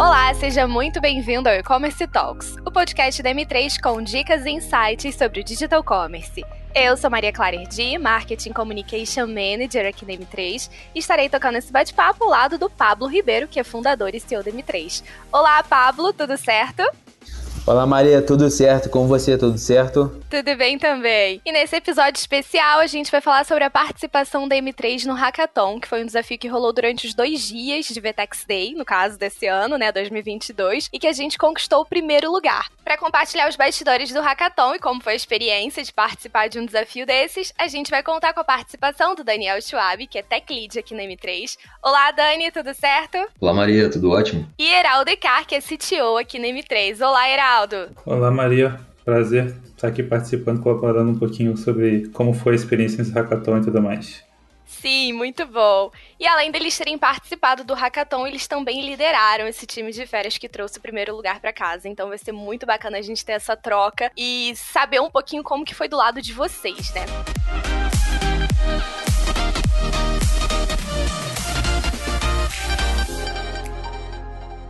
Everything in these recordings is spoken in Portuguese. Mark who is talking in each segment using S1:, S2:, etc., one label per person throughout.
S1: Olá, seja muito bem-vindo ao E-Commerce Talks, o podcast da M3 com dicas e insights sobre o Digital Commerce. Eu sou Maria Clara Erdi, Marketing Communication Manager aqui na M3, e estarei tocando esse bate-papo ao lado do Pablo Ribeiro, que é fundador e CEO da M3. Olá, Pablo, tudo certo?
S2: Olá, Maria, tudo certo? Com você, tudo certo?
S1: Tudo bem também. E nesse episódio especial, a gente vai falar sobre a participação da M3 no Hackathon, que foi um desafio que rolou durante os 2 dias de VTEX Day, no caso desse ano, 2022, e que a gente conquistou o primeiro lugar. Para compartilhar os bastidores do Hackathon e como foi a experiência de participar de um desafio desses, a gente vai contar com a participação do Daniel Schwab, que é Tech Lead aqui na M3. Olá, Dani, tudo certo?
S3: Olá, Maria, tudo ótimo?
S1: E Heraldo Ecar, que é CTO aqui na M3. Olá, Heraldo.
S4: Olá, Maria. Prazer estar aqui participando, colaborando um pouquinho sobre como foi a experiência nesse hackathon e tudo mais.
S1: Sim, muito bom. E além deles terem participado do hackathon, eles também lideraram esse time de férias que trouxe o primeiro lugar para casa. Então vai ser muito bacana a gente ter essa troca e saber um pouquinho como que foi do lado de vocês, né?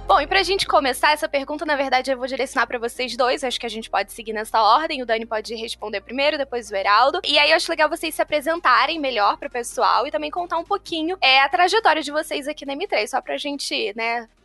S1: Bom, e pra gente começar, essa pergunta, na verdade, eu vou direcionar pra vocês dois. Acho que a gente pode seguir nessa ordem. O Dani pode responder primeiro, depois o Heraldo. E aí eu acho legal vocês se apresentarem melhor pro pessoal e também contar um pouquinho a trajetória de vocês aqui na M3, só pra gente,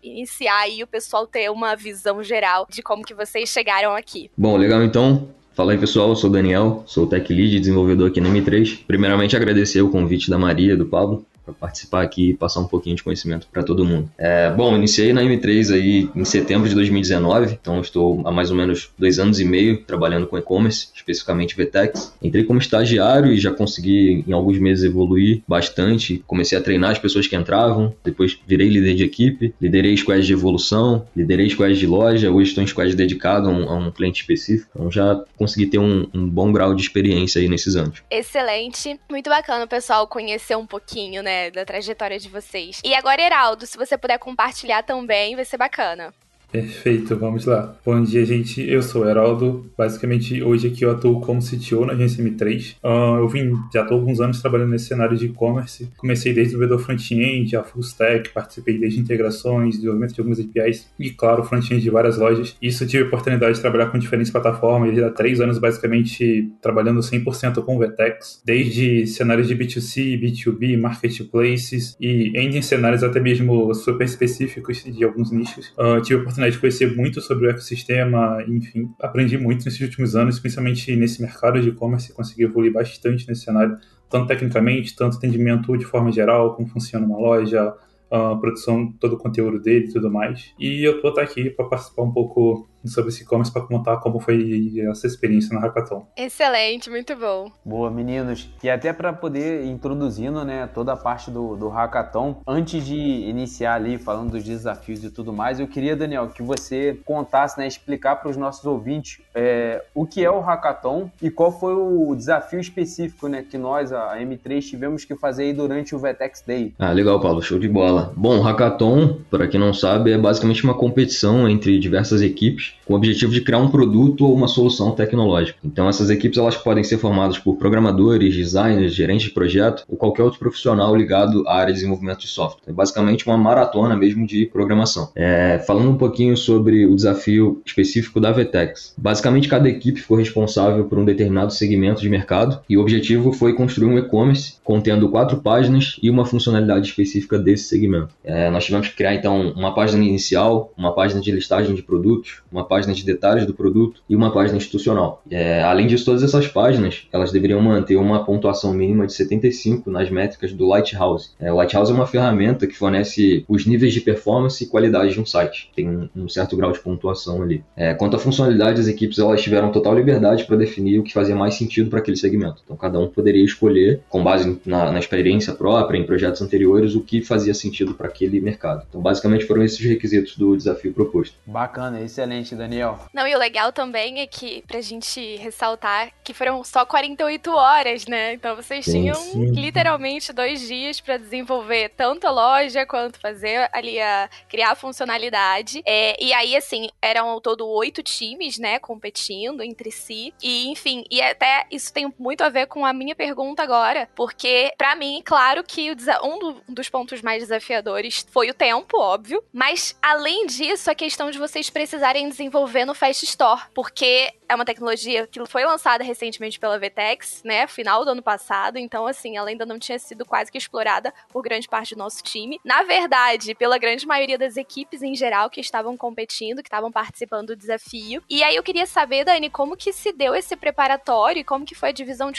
S1: iniciar aí o pessoal ter uma visão geral de como que vocês chegaram aqui.
S3: Bom, legal então. Fala aí, pessoal, eu sou o Daniel, sou Tech Lead e desenvolvedor aqui na M3. Primeiramente, agradecer o convite da Maria e do Pablo para participar aqui e passar um pouquinho de conhecimento para todo mundo. Bom, iniciei na M3 aí em setembro de 2019, então estou há mais ou menos 2 anos e meio trabalhando com e-commerce, especificamente VTEX. Entrei como estagiário e já consegui em alguns meses evoluir bastante. Comecei a treinar as pessoas que entravam, depois virei líder de equipe, liderei squads de evolução, liderei squads de loja, hoje estou em squad dedicado a um cliente específico, então já consegui ter um bom grau de experiência aí nesses anos.
S1: Excelente, muito bacana o pessoal conhecer um pouquinho, da trajetória de vocês. E agora, Heraldo, se você puder compartilhar também, vai ser bacana.
S4: Perfeito, vamos lá. Bom dia, gente. Eu sou o Heraldo. Basicamente, hoje aqui eu atuo como CTO na agência M3. Já estou há alguns anos trabalhando nesse cenário de e-commerce. Comecei desde o desenvolvedor front-end, a full stack, participei desde integrações, desenvolvimento de algumas APIs e, claro, front-end de várias lojas. Isso eu tive a oportunidade de trabalhar com diferentes plataformas. Desde há 3 anos, basicamente, trabalhando 100% com VTEX. Desde cenários de B2C, B2B, marketplaces e em cenários até mesmo super específicos de alguns nichos. Tive a oportunidade de conhecer muito sobre o ecossistema, enfim, aprendi muito nesses últimos anos, principalmente nesse mercado de e-commerce, consegui evoluir bastante nesse cenário, tanto tecnicamente, tanto entendimento de forma geral, como funciona uma loja, a produção, todo o conteúdo dele e tudo mais. E eu tô aqui para participar um pouco sobre esse e-commerce para contar como foi essa experiência no Hackathon.
S1: Excelente, muito bom.
S2: Boa, meninos. E até para poder ir introduzindo, toda a parte do Hackathon, antes de iniciar ali falando dos desafios e tudo mais, eu queria, Daniel, que você contasse, explicar para os nossos ouvintes o que é o Hackathon e qual foi o desafio específico, que nós, a M3, tivemos que fazer aí durante o VTEX Day.
S3: Legal, Paulo, show de bola. Bom, o Hackathon, para quem não sabe, é basicamente uma competição entre diversas equipes com o objetivo de criar um produto ou uma solução tecnológica. Então essas equipes elas podem ser formadas por programadores, designers, gerentes de projeto ou qualquer outro profissional ligado à área de desenvolvimento de software. É basicamente uma maratona mesmo de programação. Falando um pouquinho sobre o desafio específico da VTEX. Basicamente cada equipe ficou responsável por um determinado segmento de mercado e o objetivo foi construir um e-commerce contendo 4 páginas e uma funcionalidade específica desse segmento. Nós tivemos que criar então uma página inicial, uma página de listagem de produtos, uma página de detalhes do produto e uma página institucional. Além disso, todas essas páginas elas deveriam manter uma pontuação mínima de 75 nas métricas do Lighthouse. O Lighthouse é uma ferramenta que fornece os níveis de performance e qualidade de um site. Tem um certo grau de pontuação ali. Quanto à funcionalidade, as equipes elas tiveram total liberdade para definir o que fazia mais sentido para aquele segmento. Então, cada um poderia escolher, com base na experiência própria, em projetos anteriores, o que fazia sentido para aquele mercado. Então, basicamente, foram esses requisitos do desafio proposto.
S2: Bacana, excelente. gente, Daniel.
S1: Não, e o legal também é que, pra gente ressaltar, que foram só 48 horas, né? Então vocês tinham literalmente 2 dias pra desenvolver tanto a loja quanto fazer ali criar a funcionalidade. E aí, assim, eram ao todo 8 times, né, competindo entre si. E, enfim, e até isso tem muito a ver com a minha pergunta agora, porque, pra mim, claro que dos pontos mais desafiadores foi o tempo, óbvio, mas, além disso, a questão de vocês precisarem desenvolver no Fast Store, porque é uma tecnologia que foi lançada recentemente pela VTEX, né, final do ano passado, então, assim, ela ainda não tinha sido quase que explorada por grande parte do nosso time. Na verdade, pela grande maioria das equipes em geral que estavam competindo, que estavam participando do desafio. E aí eu queria saber, Dani, como que se deu esse preparatório e como que foi a divisão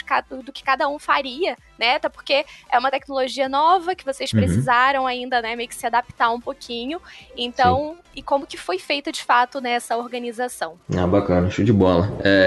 S1: do que cada um faria, né, até porque é uma tecnologia nova que vocês precisaram ainda, né, meio que se adaptar um pouquinho. Então, e como que foi feita de fato nessa organização?
S3: Bacana, show de bola.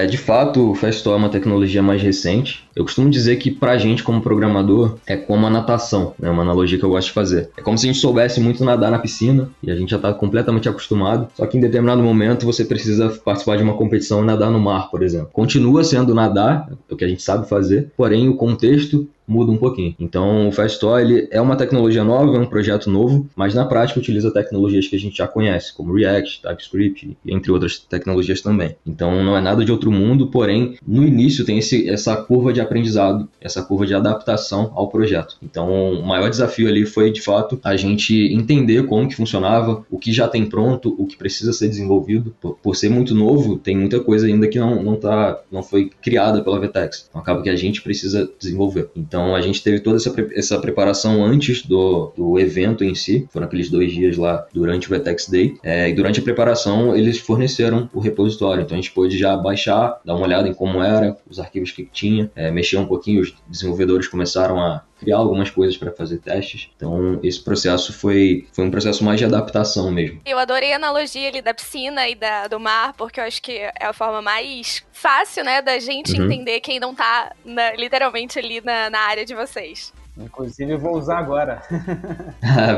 S3: De fato, o Fast Store é uma tecnologia mais recente. Eu costumo dizer que pra gente, como programador, é como a natação, né? Uma analogia que eu gosto de fazer. É como se a gente soubesse muito nadar na piscina, e a gente já tá completamente acostumado, só que em determinado momento você precisa participar de uma competição e nadar no mar, por exemplo. Continua sendo nadar, é o que a gente sabe fazer, porém o contexto muda um pouquinho. Então, o Fast Store, ele é uma tecnologia nova, é um projeto novo, mas na prática utiliza tecnologias que a gente já conhece, como React, TypeScript, entre outras tecnologias também. Então, não é nada de outro mundo, porém, no início tem essa curva de aprendizado, essa curva de adaptação ao projeto. Então, o maior desafio ali foi, de fato, a gente entender como que funcionava, o que já tem pronto, o que precisa ser desenvolvido. Por ser muito novo, tem muita coisa ainda que não foi criada pela VTEX. Então, acaba que a gente precisa desenvolver. Então, a gente teve toda essa preparação antes do evento em si. Foram aqueles 2 dias lá durante o VTEX Day. E durante a preparação, eles forneceram o repositório. Então, a gente pôde já baixar, dar uma olhada em como era, os arquivos que tinha, mexer um pouquinho. Os desenvolvedores começaram a criar algumas coisas para fazer testes. Então, esse processo foi um processo mais de adaptação mesmo.
S1: Eu adorei a analogia ali da piscina e do mar, porque eu acho que é a forma mais fácil, né, da gente entender quem não tá literalmente ali na área de vocês.
S2: Inclusive, eu vou usar agora.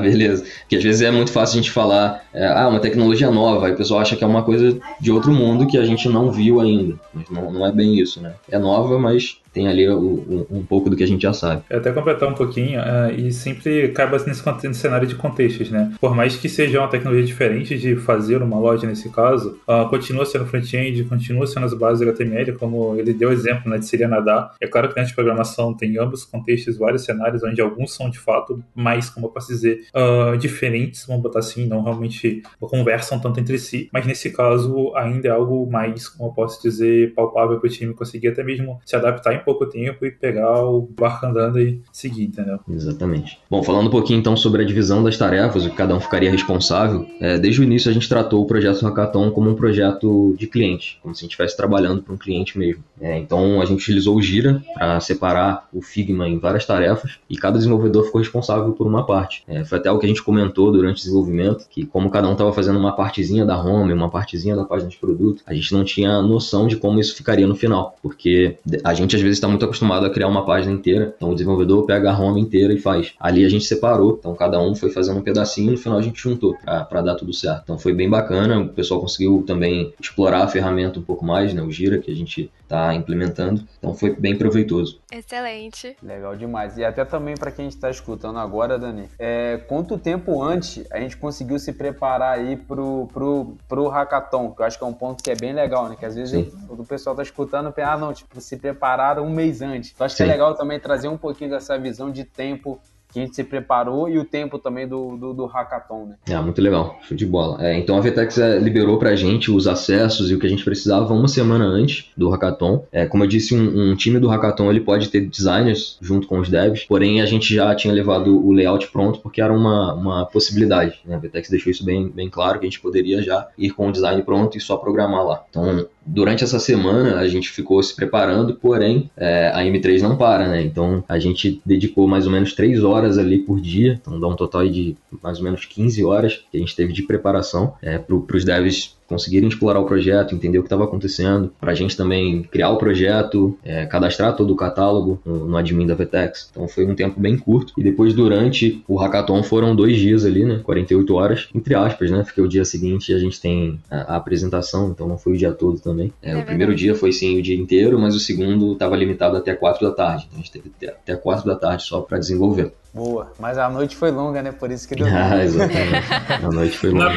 S3: Beleza. Porque às vezes é muito fácil a gente falar, uma tecnologia nova, aí o pessoal acha que é uma coisa de outro mundo que a gente não viu ainda. Mas não é bem isso, né? É nova, mas tem ali um pouco do que a gente já sabe.
S4: Até completar um pouquinho, e sempre cai bastante nesse cenário de contextos, né? Por mais que seja uma tecnologia diferente de fazer uma loja nesse caso, continua sendo front-end, continua sendo as bases do HTML, como ele deu exemplo, né, de seria nadar. É claro que dentro de programação tem ambos contextos, vários cenários, onde alguns são de fato mais, como eu posso dizer, diferentes, vamos botar assim, não realmente conversam tanto entre si, mas nesse caso ainda é algo mais, como eu posso dizer, palpável para o time conseguir até mesmo se adaptar em pouco tempo e pegar o barco andando e seguir, entendeu?
S3: Exatamente. Bom, falando um pouquinho então sobre a divisão das tarefas, o que cada um ficaria responsável, desde o início a gente tratou o projeto Hackathon como um projeto de cliente, como se a gente estivesse trabalhando para um cliente mesmo. Então a gente utilizou o Jira para separar o Figma em várias tarefas e cada desenvolvedor ficou responsável por uma parte. Foi até o que a gente comentou durante o desenvolvimento, que como cada um estava fazendo uma partezinha da home, uma partezinha da página de produto, a gente não tinha noção de como isso ficaria no final, porque a gente às vezes está muito acostumado a criar uma página inteira, então o desenvolvedor pega a home inteira e faz. Ali a gente separou, então cada um foi fazendo um pedacinho e no final a gente juntou para dar tudo certo. Então foi bem bacana, o pessoal conseguiu também explorar a ferramenta um pouco mais, né, o Jira, que a gente está implementando, então foi bem proveitoso.
S1: Excelente.
S2: Legal demais. E até também para quem está escutando agora, Dani, quanto tempo antes a gente conseguiu se preparar aí pro Hackathon, que eu acho que é um ponto que é bem legal, né, que às vezes o pessoal está escutando e se prepararam um mês antes. Então acho que é legal também trazer um pouquinho dessa visão de tempo que a gente se preparou e o tempo também do Hackathon, né?
S3: Muito legal, show de bola. Então a VTEX liberou pra gente os acessos e o que a gente precisava uma semana antes do Hackathon. Como eu disse, um time do Hackathon ele pode ter designers junto com os devs, porém a gente já tinha levado o layout pronto porque era uma possibilidade, né? A VTEX deixou isso bem, bem claro, que a gente poderia já ir com o design pronto e só programar lá. Então, durante essa semana a gente ficou se preparando, porém a M3 não para, né? Então a gente dedicou mais ou menos 3 horas ali por dia, então dá um total de mais ou menos 15 horas que a gente teve de preparação para os devs conseguirem explorar o projeto, entender o que estava acontecendo, para a gente também criar o projeto, cadastrar todo o catálogo no admin da VTEX. Então foi um tempo bem curto. E depois, durante o hackathon, foram 2 dias ali, né? 48 horas, entre aspas, né? Porque o dia seguinte a gente tem a apresentação, então não foi o dia todo também. O primeiro dia foi sim o dia inteiro, mas o segundo estava limitado até 4 da tarde. Então a gente teve até 4 da tarde só para desenvolver.
S2: Boa, mas a noite foi longa, né? Por isso que deu
S3: Exatamente. A noite foi longa.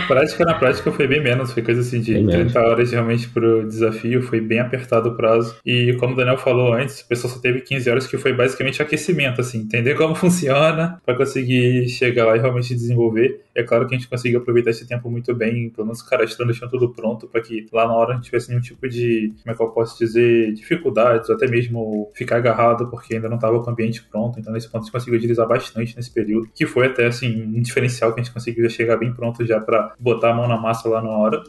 S4: Na prática foi bem menos, foi coisa assim de 30 horas realmente pro desafio, foi bem apertado o prazo. E como o Daniel falou antes, o pessoal só teve 15 horas, que foi basicamente aquecimento, assim, entender como funciona para conseguir chegar lá e realmente desenvolver. É claro que a gente conseguiu aproveitar esse tempo muito bem, pelo menos cadastrando, deixando tudo pronto para que lá na hora não tivesse nenhum tipo de, como é que eu posso dizer, dificuldades, ou até mesmo ficar agarrado porque ainda não estava com o ambiente pronto. Então nesse ponto a gente conseguiu utilizar bastante nesse período, que foi até assim um diferencial que a gente conseguiu chegar bem pronto já para botar a mão na massa lá na hora.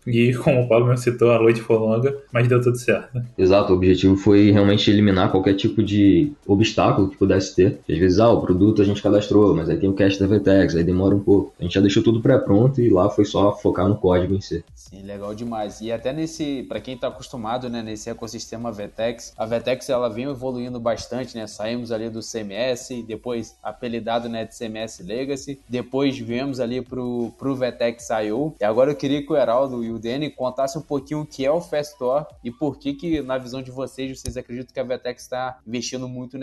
S4: E como o Paulo mesmo citou, a noite foi longa, mas deu tudo certo.
S3: Exato, o objetivo foi realmente eliminar qualquer tipo de obstáculo que pudesse ter. Às vezes, o produto a gente cadastrou, mas aí tem o cache da VTEX, aí demora um pouco. A gente já deixou tudo pré-pronto e lá foi só focar no código em si.
S2: Sim, legal demais. E até para quem está acostumado, né, nesse ecossistema VTEX, a VTEX ela vem evoluindo bastante, né? Saímos ali do CMS, depois apelidado, né, de CMS Legacy, depois viemos ali pro VTEX IO. E agora eu queria que o Heraldo e o Danny contasse um pouquinho o que é o Fast Store e por que na visão de vocês acreditam que a VTEX está investindo muito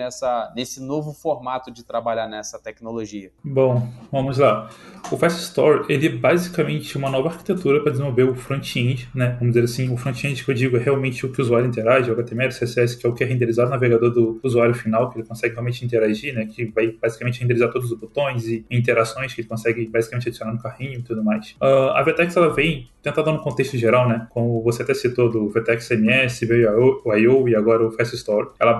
S2: nesse novo formato de trabalhar nessa tecnologia.
S4: Bom, vamos lá. O Fast Store, ele é basicamente uma nova arquitetura para desenvolver o front-end, né? Vamos dizer assim, o front-end que eu digo é realmente o que o usuário interage, o HTML, CSS, que é o que é renderizado no navegador do usuário final, que ele consegue realmente interagir, né? Que vai basicamente renderizar todos os botões e interações que ele consegue basicamente adicionar no carrinho e tudo mais. A VTEX, ela vem tentar dar um contexto geral, né? Como você até citou do VTEX CMS, veio o I.O. e agora o Fast Store. Ela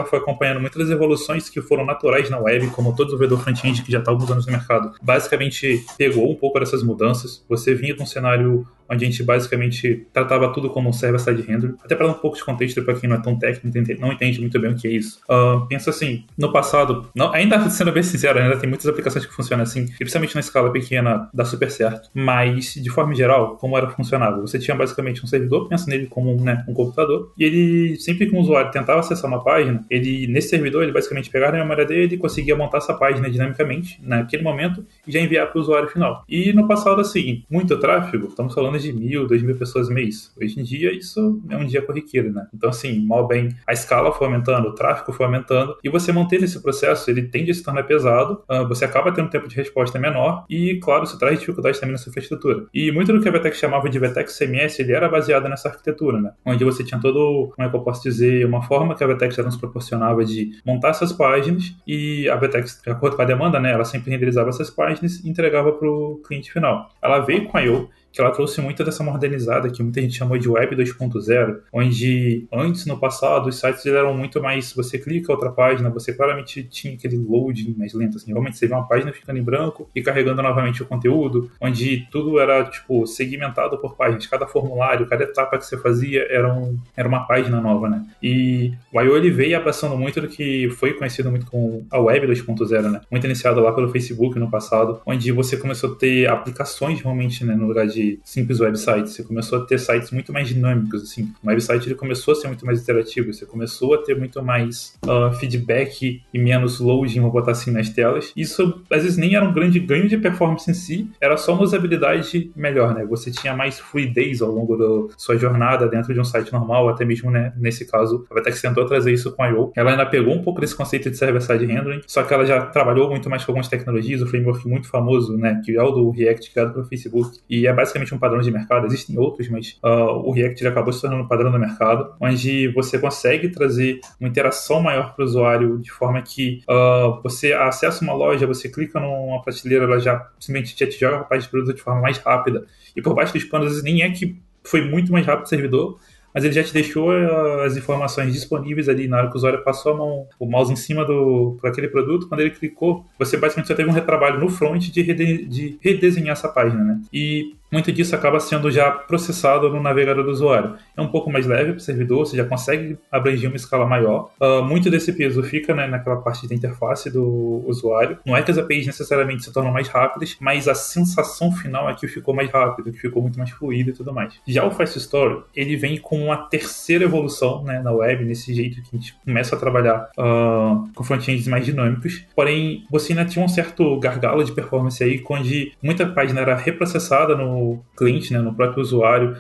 S4: foi acompanhando muitas das evoluções que foram naturais na web, como todo desenvolvedor front-end que já está há alguns anos no mercado. Basicamente pegou um pouco dessas mudanças. Você vinha de um cenário onde a gente basicamente tratava tudo como um server-side render. Até para dar um pouco de contexto para quem não é tão técnico, não entende muito bem o que é isso. Pensa assim, no passado, ainda sendo bem sincero, ainda tem muitas aplicações que funcionam assim, e principalmente na escala pequena dá super certo, mas de forma geral, como era funcionável? Você tinha basicamente um servidor, pensa nele como um computador, e ele, sempre que um usuário tentava acessar uma página, nesse servidor, ele basicamente pegava a memória dele e conseguia montar essa página dinamicamente, naquele momento, e já enviar para o usuário final. E no passado, assim, muito tráfego, estamos falando de 1.000, 2.000 pessoas mês. Hoje em dia, isso é um dia corriqueiro, né? Então, assim, mal bem, a escala foi aumentando, o tráfego foi aumentando, e você manter esse processo, ele tende a se tornar pesado, você acaba tendo um tempo de resposta menor, e, claro, isso traz dificuldades também nessa infraestrutura. E muito do que a VTEX chamava de VTEX CMS, ele era baseado nessa arquitetura, né? Onde você tinha todo, como é que eu posso dizer, uma forma que a VTEX já nos proporcionava de montar essas páginas, e a VTEX, de acordo com a demanda, né, ela sempre renderizava essas páginas e entregava para o cliente final. Ela veio com a I.O., que ela trouxe muito dessa modernizada, que muita gente chamou de Web 2.0, onde antes, no passado, os sites eram muito mais, você clica outra página, você claramente tinha aquele loading mais lento, assim, realmente você vê uma página ficando em branco e carregando novamente o conteúdo, onde tudo era, tipo, segmentado por páginas, cada formulário, cada etapa que você fazia era uma página nova, né? E o I.O. ele veio abraçando muito do que foi conhecido muito com a Web 2.0, né? Muito iniciado lá pelo Facebook no passado, onde você começou a ter aplicações realmente, né, no lugar de simples websites, você começou a ter sites muito mais dinâmicos, assim. O website ele começou a ser muito mais interativo, você começou a ter muito mais feedback e menos loading, vou botar assim, nas telas. Isso, às vezes, nem era um grande ganho de performance em si, era só uma usabilidade melhor, né? Você tinha mais fluidez ao longo da sua jornada dentro de um site normal, até mesmo, né, nesse caso, a VTEX tentou trazer isso com a I.O. Ela ainda pegou um pouco desse conceito de server-side rendering, só que ela já trabalhou muito mais com algumas tecnologias, o framework muito famoso, né, que é o do React, criado pelo Facebook, e é basicamente um padrão de mercado. Existem outros, mas o React já acabou se tornando um padrão do mercado, onde você consegue trazer uma interação maior para o usuário, de forma que você acessa uma loja, você clica numa prateleira, ela já simplesmente te joga a página de produto de forma mais rápida, e por baixo dos panos, às vezes, nem é que foi muito mais rápido o servidor, mas ele já te deixou as informações disponíveis ali na hora que o usuário passou a mão, o mouse em cima por aquele produto. Quando ele clicou, você basicamente só teve um retrabalho no front de redesenhar essa página, né? E muito disso acaba sendo já processado no navegador do usuário. É um pouco mais leve para o servidor, você já consegue abranger uma escala maior. Muito desse peso fica, né, naquela parte da interface do usuário. Não é que as APIs necessariamente se tornam mais rápidas, mas a sensação final é que ficou mais rápido, que ficou muito mais fluido e tudo mais. Já o Fast Story, ele vem com uma terceira evolução, né, na web, nesse jeito que a gente começa a trabalhar com frontends mais dinâmicos. Porém, você ainda tinha um certo gargalo de performance aí, onde muita página era reprocessada no cliente, né, no próprio usuário.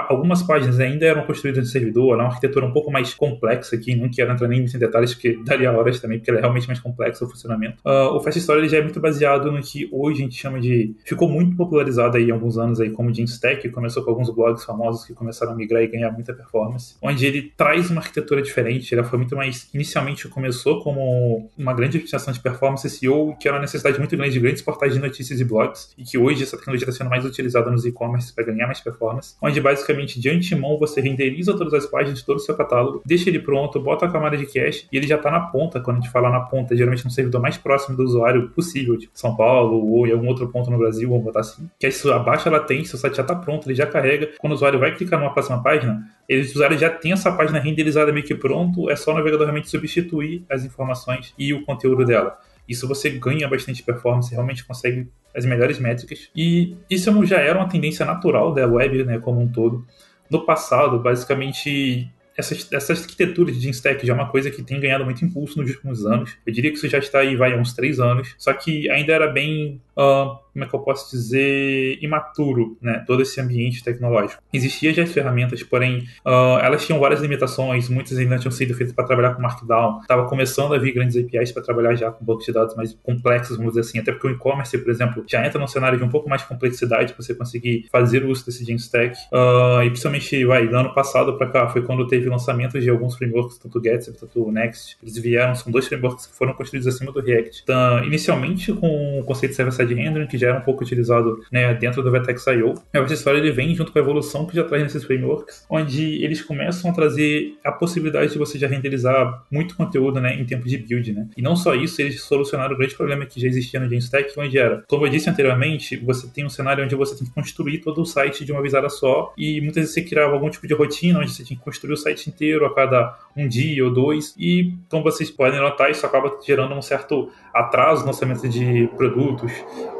S4: Algumas páginas ainda eram construídas no servidor, ela é uma arquitetura um pouco mais complexa aqui, não quero entrar nem muito em detalhes, porque daria horas também, porque ela é realmente mais complexa o funcionamento. O Fast Story ele já é muito baseado no que hoje a gente chama de... Ficou muito popularizado aí há alguns anos aí como Jamstack, que começou com alguns blogs famosos que começaram a migrar e ganhar muita performance, onde ele traz uma arquitetura diferente. Ela foi muito mais... Inicialmente começou como uma grande optimização de performance SEO, que era uma necessidade muito grande de grandes portais de notícias e blogs, e que hoje essa tecnologia está sendo mais utilizada nos e-commerce para ganhar mais performance, onde basicamente de antemão você renderiza todas as páginas, todo o seu catálogo, deixa ele pronto, bota a camada de cache e ele já está na ponta. Quando a gente fala na ponta, geralmente no servidor mais próximo do usuário possível, tipo São Paulo ou em algum outro ponto no Brasil, vamos botar assim, que isso abaixa a latência, o site já está pronto, ele já carrega. Quando o usuário vai clicar numa próxima página, o usuário já tem essa página renderizada meio que pronto, é só o navegador realmente substituir as informações e o conteúdo dela. Isso você ganha bastante performance, realmente consegue as melhores métricas. E isso já era uma tendência natural da web, né, como um todo. No passado, basicamente, essa arquitetura de Jamstack já é uma coisa que tem ganhado muito impulso nos últimos anos. Eu diria que isso já está aí, há uns 3 anos. Só que ainda era bem... como é que eu posso dizer, imaturo, né, todo esse ambiente tecnológico. Existiam já as ferramentas, porém, elas tinham várias limitações, muitas ainda tinham sido feitas para trabalhar com Markdown, estava começando a vir grandes APIs para trabalhar já com bancos de dados mais complexos, vamos dizer assim, até porque o e-commerce, por exemplo, já entra num cenário de um pouco mais de complexidade para você conseguir fazer o uso desse Jamstack, e principalmente, do ano passado para cá, foi quando teve lançamento de alguns frameworks, tanto o Gatsby, tanto o Next. Eles vieram, são 2 frameworks que foram construídos acima do React. Então, inicialmente com o conceito de server-side rendering, que já era um pouco utilizado, né, dentro do Vertex.io. Essa história ele vem junto com a evolução que já traz nesses frameworks, onde eles começam a trazer a possibilidade de você já renderizar muito conteúdo, né, em tempo de build, né. E não só isso, eles solucionaram o grande problema que já existia no Jamstack, onde era, como eu disse anteriormente, você tem um cenário onde você tem que construir todo o site de uma visada só, e muitas vezes você criava algum tipo de rotina, onde você tinha que construir o site inteiro a cada um dia ou 2, e como vocês podem notar, isso acaba gerando um certo atraso no lançamento de produtos,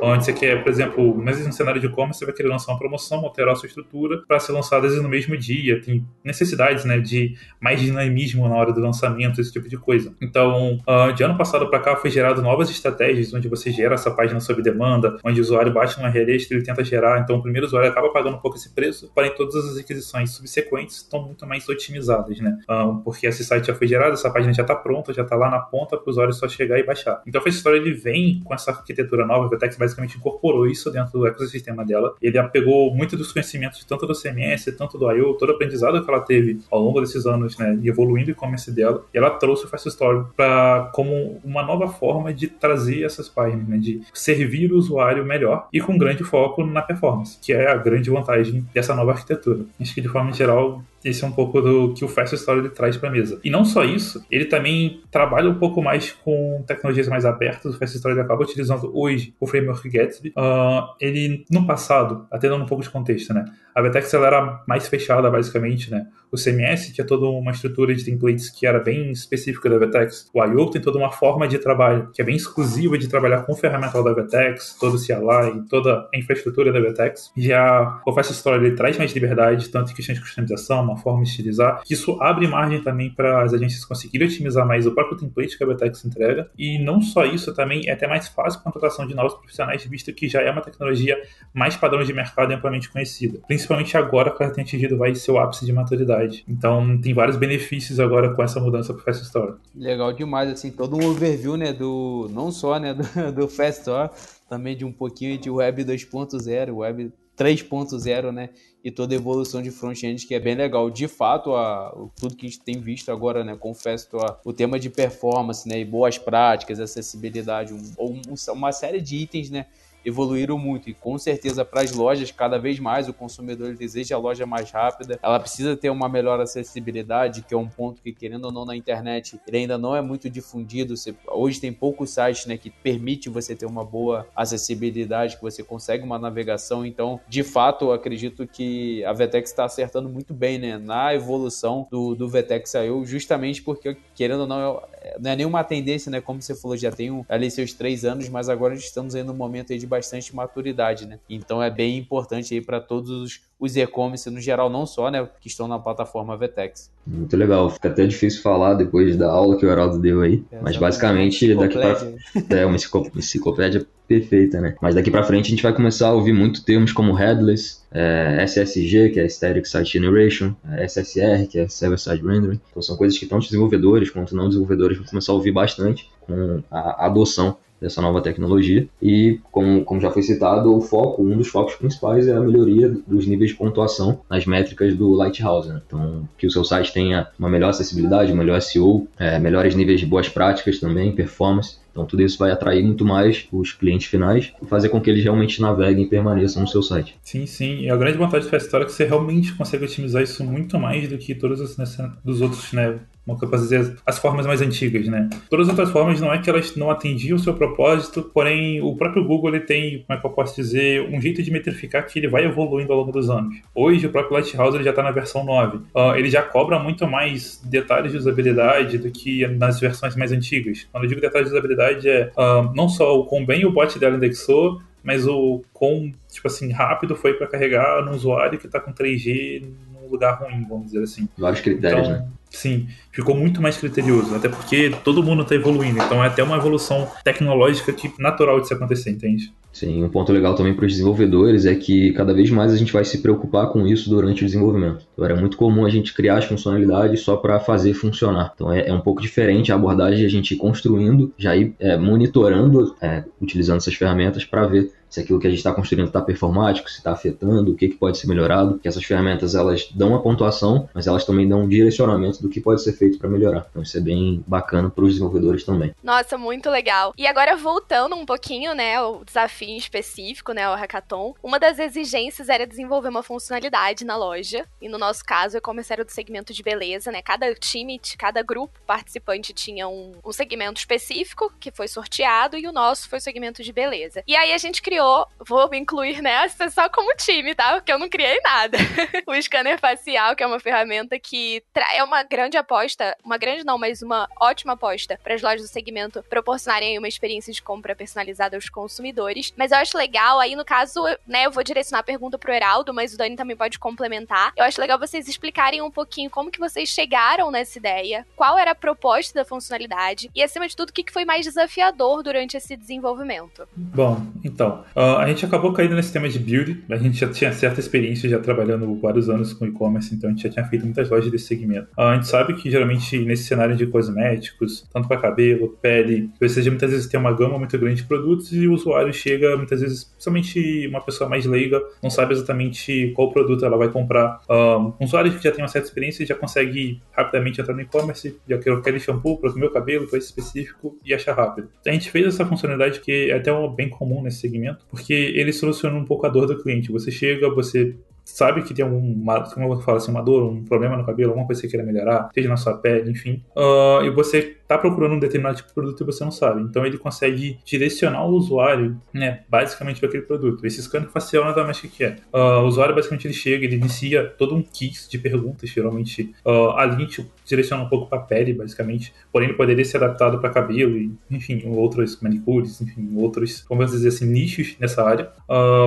S4: onde você quer, por exemplo, mesmo no cenário de e-commerce, você vai querer lançar uma promoção, alterar a sua estrutura para ser lançada no mesmo dia. Tem necessidades, né, de mais dinamismo na hora do lançamento, esse tipo de coisa. Então, de ano passado para cá, foi gerado novas estratégias, onde você gera essa página sob demanda, onde o usuário bate no URL extra e ele tenta gerar. Então, o primeiro usuário acaba pagando um pouco esse preço, porém todas as aquisições subsequentes estão muito mais otimizadas, né? Porque esse site já foi gerado, essa página já está pronta, já está lá na ponta para o usuário só chegar e baixar. Então, a história ele vem com essa arquitetura nova, a Vertex basicamente incorporou isso dentro do ecossistema dela. Ele apegou muito dos conhecimentos tanto do CMS, tanto do I/O, todo o aprendizado que ela teve ao longo desses anos, né, e evoluindo o e-commerce dela, e ela trouxe o Fast Story como uma nova forma de trazer essas páginas, né, de servir o usuário melhor e com grande foco na performance, que é a grande vantagem dessa nova arquitetura. Acho que de forma geral esse é um pouco do que o Fast Story ele traz para a mesa. E não só isso, ele também trabalha um pouco mais com tecnologias mais abertas. O Fast Story ele acaba utilizando hoje o framework Gatsby. Ele, no passado, até dando um pouco de contexto, né? A Vertex ela era mais fechada, basicamente, né? O CMS tinha toda uma estrutura de templates que era bem específica da Vertex. O I/O tem toda uma forma de trabalho que é bem exclusiva de trabalhar com o ferramental da Vertex, todo o CLI, toda a infraestrutura da Vertex. Já o Fast Story ele traz mais liberdade, tanto em questões de customização, uma forma de estilizar, que isso abre margem também para as agências conseguirem otimizar mais o próprio template que a Vertex entrega. E não só isso, também é até mais fácil a contratação de novos profissionais, visto que já é uma tecnologia mais padrão de mercado e amplamente conhecida. Principalmente agora que ela tem atingido seu ápice de maturidade. Então tem vários benefícios agora com essa mudança para o Fast Story.
S2: Legal demais, assim, todo um overview, né, não só, né, do Fast Story, também de um pouquinho de Web 2.0, Web 3.0, né, e toda a evolução de front-end, que é bem legal. De fato, tudo que a gente tem visto agora, né, com o Fast Story, o tema de performance, né, e boas práticas, acessibilidade, uma série de itens, né, evoluíram muito e com certeza para as lojas, cada vez mais o consumidor deseja a loja mais rápida, ela precisa ter uma melhor acessibilidade, que é um ponto que, querendo ou não, na internet, ele ainda não é muito difundido. Hoje tem poucos sites, né, que permite você ter uma boa acessibilidade, que você consegue uma navegação. Então, de fato, eu acredito que a VTEX está acertando muito bem, né, na evolução do VTEX IO, justamente porque, querendo ou não, não é nenhuma tendência, né, como você falou, já tem ali seus 3 anos, mas agora estamos aí num momento aí de bastante maturidade, né? Então é bem importante aí para todos os e-commerce no geral, não só, né, que estão na plataforma VTEX.
S3: Muito legal, fica até difícil falar depois da aula que o Heraldo deu aí, mas basicamente daqui para uma enciclopédia perfeita, né? Mas daqui para frente a gente vai começar a ouvir muito termos como headless, SSG, que é Static Site Generation, SSR, que é Server Side Rendering. Então são coisas que tanto desenvolvedores quanto não desenvolvedores vão começar a ouvir bastante com a adoção dessa nova tecnologia. E, como já foi citado, um dos focos principais é a melhoria dos níveis de pontuação nas métricas do Lighthouse, né? Então, que o seu site tenha uma melhor acessibilidade, melhor SEO, melhores níveis de boas práticas também, performance. Então, tudo isso vai atrair muito mais os clientes finais e fazer com que eles realmente naveguem e permaneçam no seu site.
S4: Sim, sim. E a grande vantagem do Fast Story é que você realmente consegue otimizar isso muito mais do que todos dos outros, né? Como eu posso dizer, as formas mais antigas, né? Todas as outras formas não é que elas não atendiam o seu propósito, porém o próprio Google ele tem, como é que eu posso dizer, um jeito de metrificar que ele vai evoluindo ao longo dos anos. Hoje o próprio Lighthouse ele já está na versão 9. Ele já cobra muito mais detalhes de usabilidade do que nas versões mais antigas. Quando eu digo detalhes de usabilidade não só o quão bem o bot dela indexou, mas o quão, tipo assim, rápido foi para carregar no usuário que está com 3G num lugar ruim, vamos dizer assim.
S3: Vários critérios,
S4: então,
S3: né?
S4: Sim, ficou muito mais criterioso, até porque todo mundo está evoluindo, então é até uma evolução tecnológica que natural de se acontecer, entende?
S3: Sim, um ponto legal também para os desenvolvedores é que cada vez mais a gente vai se preocupar com isso durante o desenvolvimento. Então, era muito comum a gente criar as funcionalidades só para fazer funcionar. Então é um pouco diferente a abordagem de a gente ir construindo, já ir monitorando, utilizando essas ferramentas para ver se aquilo que a gente está construindo está performático, se está afetando, o que pode ser melhorado. Que essas ferramentas elas dão a pontuação, mas elas também dão um direcionamento do que pode ser feito para melhorar. Então isso é bem bacana para os desenvolvedores também.
S1: Nossa, muito legal. E agora voltando um pouquinho, né, ao desafio específico, né, ao hackathon, uma das exigências era desenvolver uma funcionalidade na loja. E no nosso caso, o e-commerce era do segmento de beleza, né? Cada time, cada grupo participante tinha um segmento específico que foi sorteado e o nosso foi o segmento de beleza. E aí a gente criou, vou me incluir nessa só como time, tá? Porque eu não criei nada. O scanner facial, que é uma ferramenta que é uma grande aposta, mas uma ótima aposta para as lojas do segmento proporcionarem uma experiência de compra personalizada aos consumidores. Mas eu acho legal, aí no caso, né, eu vou direcionar a pergunta pro Heraldo, mas o Dani também pode complementar. Eu acho legal vocês explicarem um pouquinho como que vocês chegaram nessa ideia, qual era a proposta da funcionalidade e, acima de tudo, o que foi mais desafiador durante esse desenvolvimento.
S4: Bom, então, a gente acabou caindo nesse tema de build, a gente já tinha certa experiência já trabalhando vários anos com e-commerce, então a gente já tinha feito muitas lojas desse segmento. A gente sabe que geralmente nesse cenário de cosméticos, tanto para cabelo, pele, ou seja, muitas vezes tem uma gama muito grande de produtos e o usuário chega, muitas vezes, principalmente uma pessoa mais leiga, não sabe exatamente qual produto ela vai comprar. Um usuário que já tem uma certa experiência já consegue rapidamente entrar no e-commerce, já quero aquele shampoo para o meu cabelo, para esse específico, e achar rápido. A gente fez essa funcionalidade que é até bem comum nesse segmento, porque ele soluciona um pouco a dor do cliente. Você chega, você sabe que tem como eu falo assim, uma dor, um problema no cabelo, alguma coisa que você queira melhorar, seja na sua pele, enfim, e você está procurando um determinado tipo de produto e você não sabe. Então ele consegue direcionar o usuário, né, basicamente para aquele produto. Esse scanner facial nada mais que é. O usuário basicamente ele chega, ele inicia todo um quiz de perguntas, geralmente ali tipo, direciona um pouco para a pele, basicamente, porém ele poderia ser adaptado para cabelo e, enfim, outros manicures, enfim, outros, vamos dizer assim, nichos nessa área.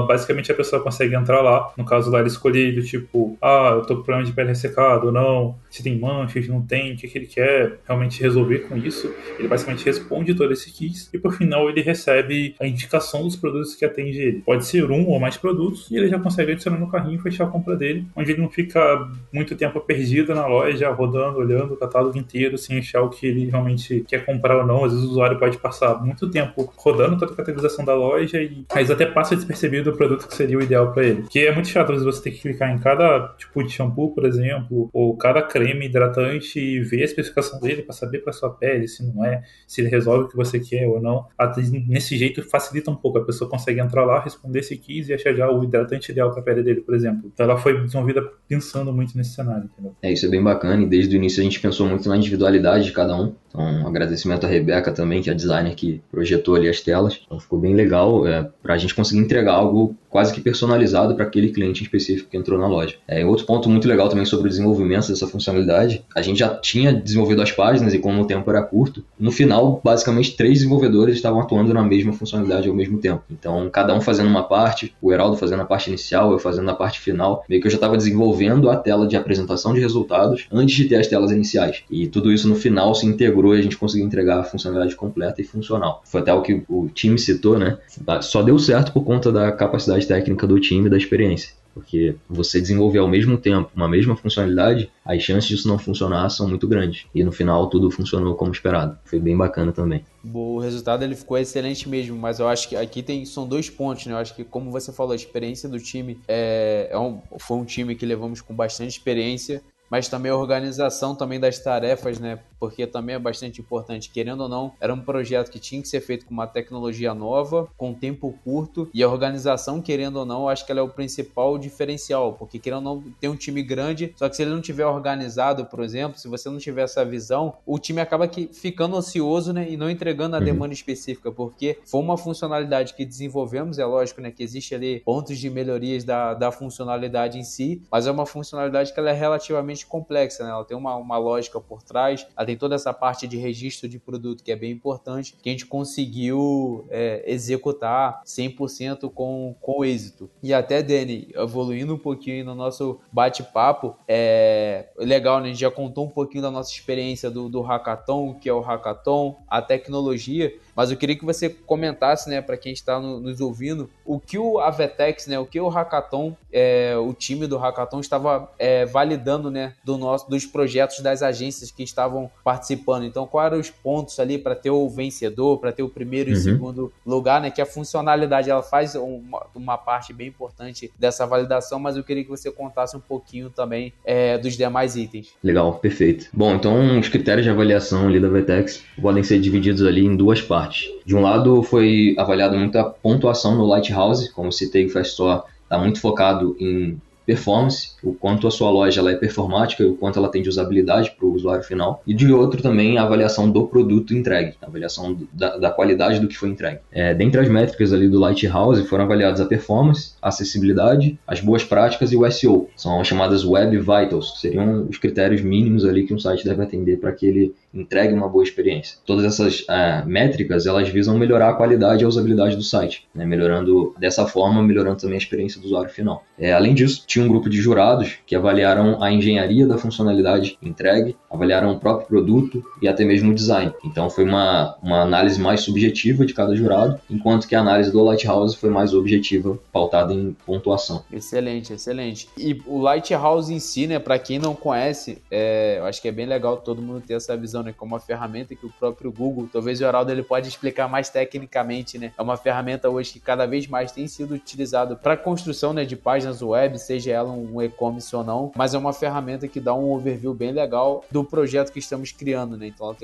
S4: Basicamente a pessoa consegue entrar lá, no caso lá ele escolher do tipo, eu tô com problema de pele ressecada ou não, se tem manchas, não tem, o que ele quer realmente resolver com isso. Ele basicamente responde todo esse quiz e por final ele recebe a indicação dos produtos que atende ele. Pode ser um ou mais produtos e ele já consegue adicionar no carrinho e fechar a compra dele, onde ele não fica muito tempo perdido na loja, rodando, olhando o catálogo inteiro sem achar o que ele realmente quer comprar ou não. Às vezes o usuário pode passar muito tempo rodando toda a categorização da loja e às vezes até passa despercebido o produto que seria o ideal para ele. Que é muito chato, às vezes você tem que clicar em cada tipo de shampoo, por exemplo, ou cada creme hidratante e ver a especificação dele para saber para sua pele pele, se não é, se ele resolve o que você quer ou não. Até nesse jeito facilita um pouco, a pessoa consegue entrar lá, responder se quis e achar já o hidratante ideal para a pele dele, por exemplo. Então ela foi desenvolvida pensando muito nesse cenário, entendeu?
S3: Isso é bem bacana, e desde o início a gente pensou muito na individualidade de cada um. Então, um agradecimento à Rebeca também, que é a designer que projetou ali as telas. Então ficou bem legal para a gente conseguir entregar algo quase que personalizado para aquele cliente em específico que entrou na loja. Outro ponto muito legal também sobre o desenvolvimento dessa funcionalidade, a gente já tinha desenvolvido as páginas e como o tempo era curto, no final, basicamente 3 desenvolvedores estavam atuando na mesma funcionalidade ao mesmo tempo. Então, cada um fazendo uma parte, o Heraldo fazendo a parte inicial, eu fazendo a parte final, meio que eu já estava desenvolvendo a tela de apresentação de resultados antes de ter as telas iniciais. E tudo isso no final se integrou e a gente conseguiu entregar a funcionalidade completa e funcional. Foi até o que o time citou, né? Só deu certo por conta da capacidade técnica do time e da experiência. Porque você desenvolver ao mesmo tempo uma mesma funcionalidade, as chances disso não funcionar são muito grandes. E no final tudo funcionou como esperado. Foi bem bacana também.
S2: O resultado ele ficou excelente mesmo, mas eu acho que aqui são 2 pontos, né? Eu acho que, como você falou, a experiência do time foi um time que levamos com bastante experiência, mas também a organização também das tarefas, né? Porque também é bastante importante. Querendo ou não, era um projeto que tinha que ser feito com uma tecnologia nova, com tempo curto, e a organização, querendo ou não, eu acho que ela é o principal diferencial, porque querendo ou não, tem um time grande, só que se ele não tiver organizado, por exemplo, se você não tiver essa visão, o time acaba ficando ocioso, né? E não entregando a demanda específica, porque foi uma funcionalidade que desenvolvemos, é lógico, né? Que existe ali pontos de melhorias da funcionalidade em si, mas é uma funcionalidade que ela é relativamente complexa, né? Ela tem uma lógica por trás, ela tem toda essa parte de registro de produto que é bem importante, que a gente conseguiu executar 100% com êxito. E até, Dani, evoluindo um pouquinho no nosso bate-papo, legal, né? A gente já contou um pouquinho da nossa experiência do Hackathon, o que é o Hackathon, a tecnologia, mas eu queria que você comentasse, né, para quem está nos ouvindo, o que a Vetex, né, o que o Hackathon, o time do Hackathon estava validando, né, dos projetos das agências que estavam participando. Então, quais eram os pontos ali para ter o vencedor, para ter o primeiro e segundo lugar, né, que a funcionalidade ela faz uma parte bem importante dessa validação, mas eu queria que você contasse um pouquinho também dos demais itens.
S3: Legal, perfeito. Bom, então os critérios de avaliação ali da Vetex podem ser divididos ali em 2 partes. De um lado, foi avaliada muita pontuação no Lighthouse, como citei, o Fast Store está muito focado em performance, o quanto a sua loja ela é performática e o quanto ela tem de usabilidade para o usuário final. E de outro também a avaliação do produto entregue, a avaliação da qualidade do que foi entregue. Dentre as métricas ali do Lighthouse foram avaliadas a performance, a acessibilidade, as boas práticas e o SEO. São as chamadas Web Vitals, que seriam os critérios mínimos ali que um site deve atender para que ele entregue uma boa experiência. Todas essas métricas, elas visam melhorar a qualidade e a usabilidade do site, né? Melhorando dessa forma, melhorando também a experiência do usuário final. Além disso, tinha um grupo de jurados que avaliaram a engenharia da funcionalidade entregue, avaliaram o próprio produto e até mesmo o design. Então foi uma análise mais subjetiva de cada jurado, enquanto que a análise do Lighthouse foi mais objetiva, pautada em pontuação.
S2: Excelente, excelente. E o Lighthouse em si, né, para quem não conhece, eu acho que é bem legal todo mundo ter essa visão, né, como uma ferramenta que o próprio Google, talvez o Heraldo ele pode explicar mais tecnicamente, né, é uma ferramenta hoje que cada vez mais tem sido utilizada para construção, né, de páginas web, seja ela um e-commerce ou não, mas é uma ferramenta que dá um overview bem legal do projeto que estamos criando, né, então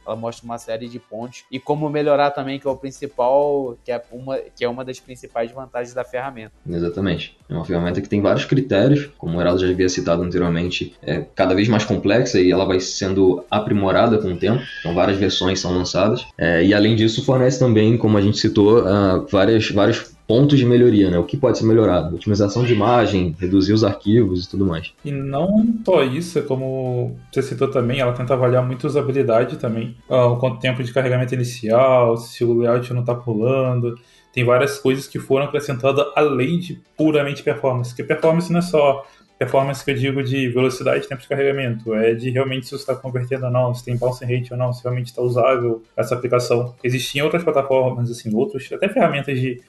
S2: ela mostra uma série de pontos e como melhorar também, que é o principal, que é uma das principais vantagens da ferramenta.
S3: Exatamente. É uma ferramenta que tem vários critérios, como o Heraldo já havia citado anteriormente, cada vez mais complexa e ela vai sendo aprimorada com o tempo, então várias versões são lançadas, e além disso fornece também, como a gente citou, vários pontos de melhoria, né? O que pode ser melhorado? Otimização de imagem, reduzir os arquivos e tudo mais.
S4: E não só isso, como você citou também, ela tenta avaliar muito usabilidade também. Quanto tempo de carregamento inicial, se o layout não está pulando. Tem várias coisas que foram acrescentadas além de puramente performance. Porque performance não é só performance que eu digo de velocidade e tempo de carregamento, é de realmente se você está convertendo ou não, se tem bounce rate ou não, se realmente está usável essa aplicação. Existiam outras plataformas, assim, até ferramentas de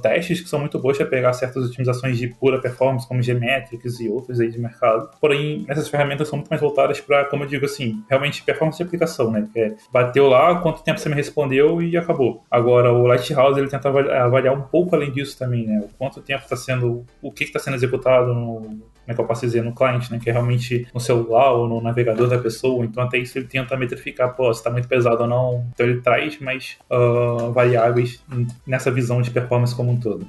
S4: testes que são muito boas para pegar certas otimizações de pura performance, como Gmetrics e outros aí de mercado. Porém, essas ferramentas são muito mais voltadas para, como eu digo assim, realmente performance de aplicação, né? Que bateu lá, quanto tempo você me respondeu e acabou. Agora, o Lighthouse, ele tenta avaliar um pouco além disso também, né? O quanto tempo está sendo, o que está sendo executado no como é que eu posso dizer, no cliente, né, que é realmente no celular ou no navegador da pessoa. Então até isso ele tenta metrificar, pô, se tá muito pesado ou não. Então ele traz mais variáveis nessa visão de performance como um todo.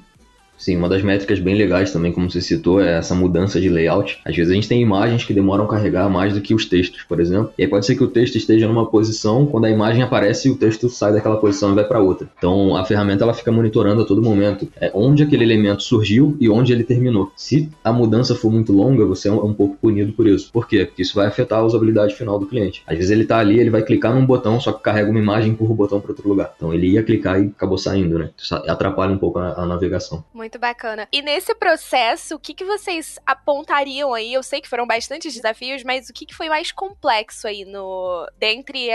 S3: Sim, uma das métricas bem legais também, como você citou, é essa mudança de layout. Às vezes a gente tem imagens que demoram a carregar mais do que os textos, por exemplo. E aí pode ser que o texto esteja numa posição, quando a imagem aparece, o texto sai daquela posição e vai para outra. Então a ferramenta ela fica monitorando a todo momento onde aquele elemento surgiu e onde ele terminou. Se a mudança for muito longa, você é um pouco punido por isso. Por quê? Porque isso vai afetar a usabilidade final do cliente. Às vezes ele está ali, ele vai clicar num botão, só que carrega uma imagem e empurra o botão para outro lugar. Então ele ia clicar e acabou saindo, né? Isso atrapalha um pouco a navegação.
S1: Muito bacana. E nesse processo, o que vocês apontariam aí? Eu sei que foram bastantes desafios, mas o que foi mais complexo aí dentre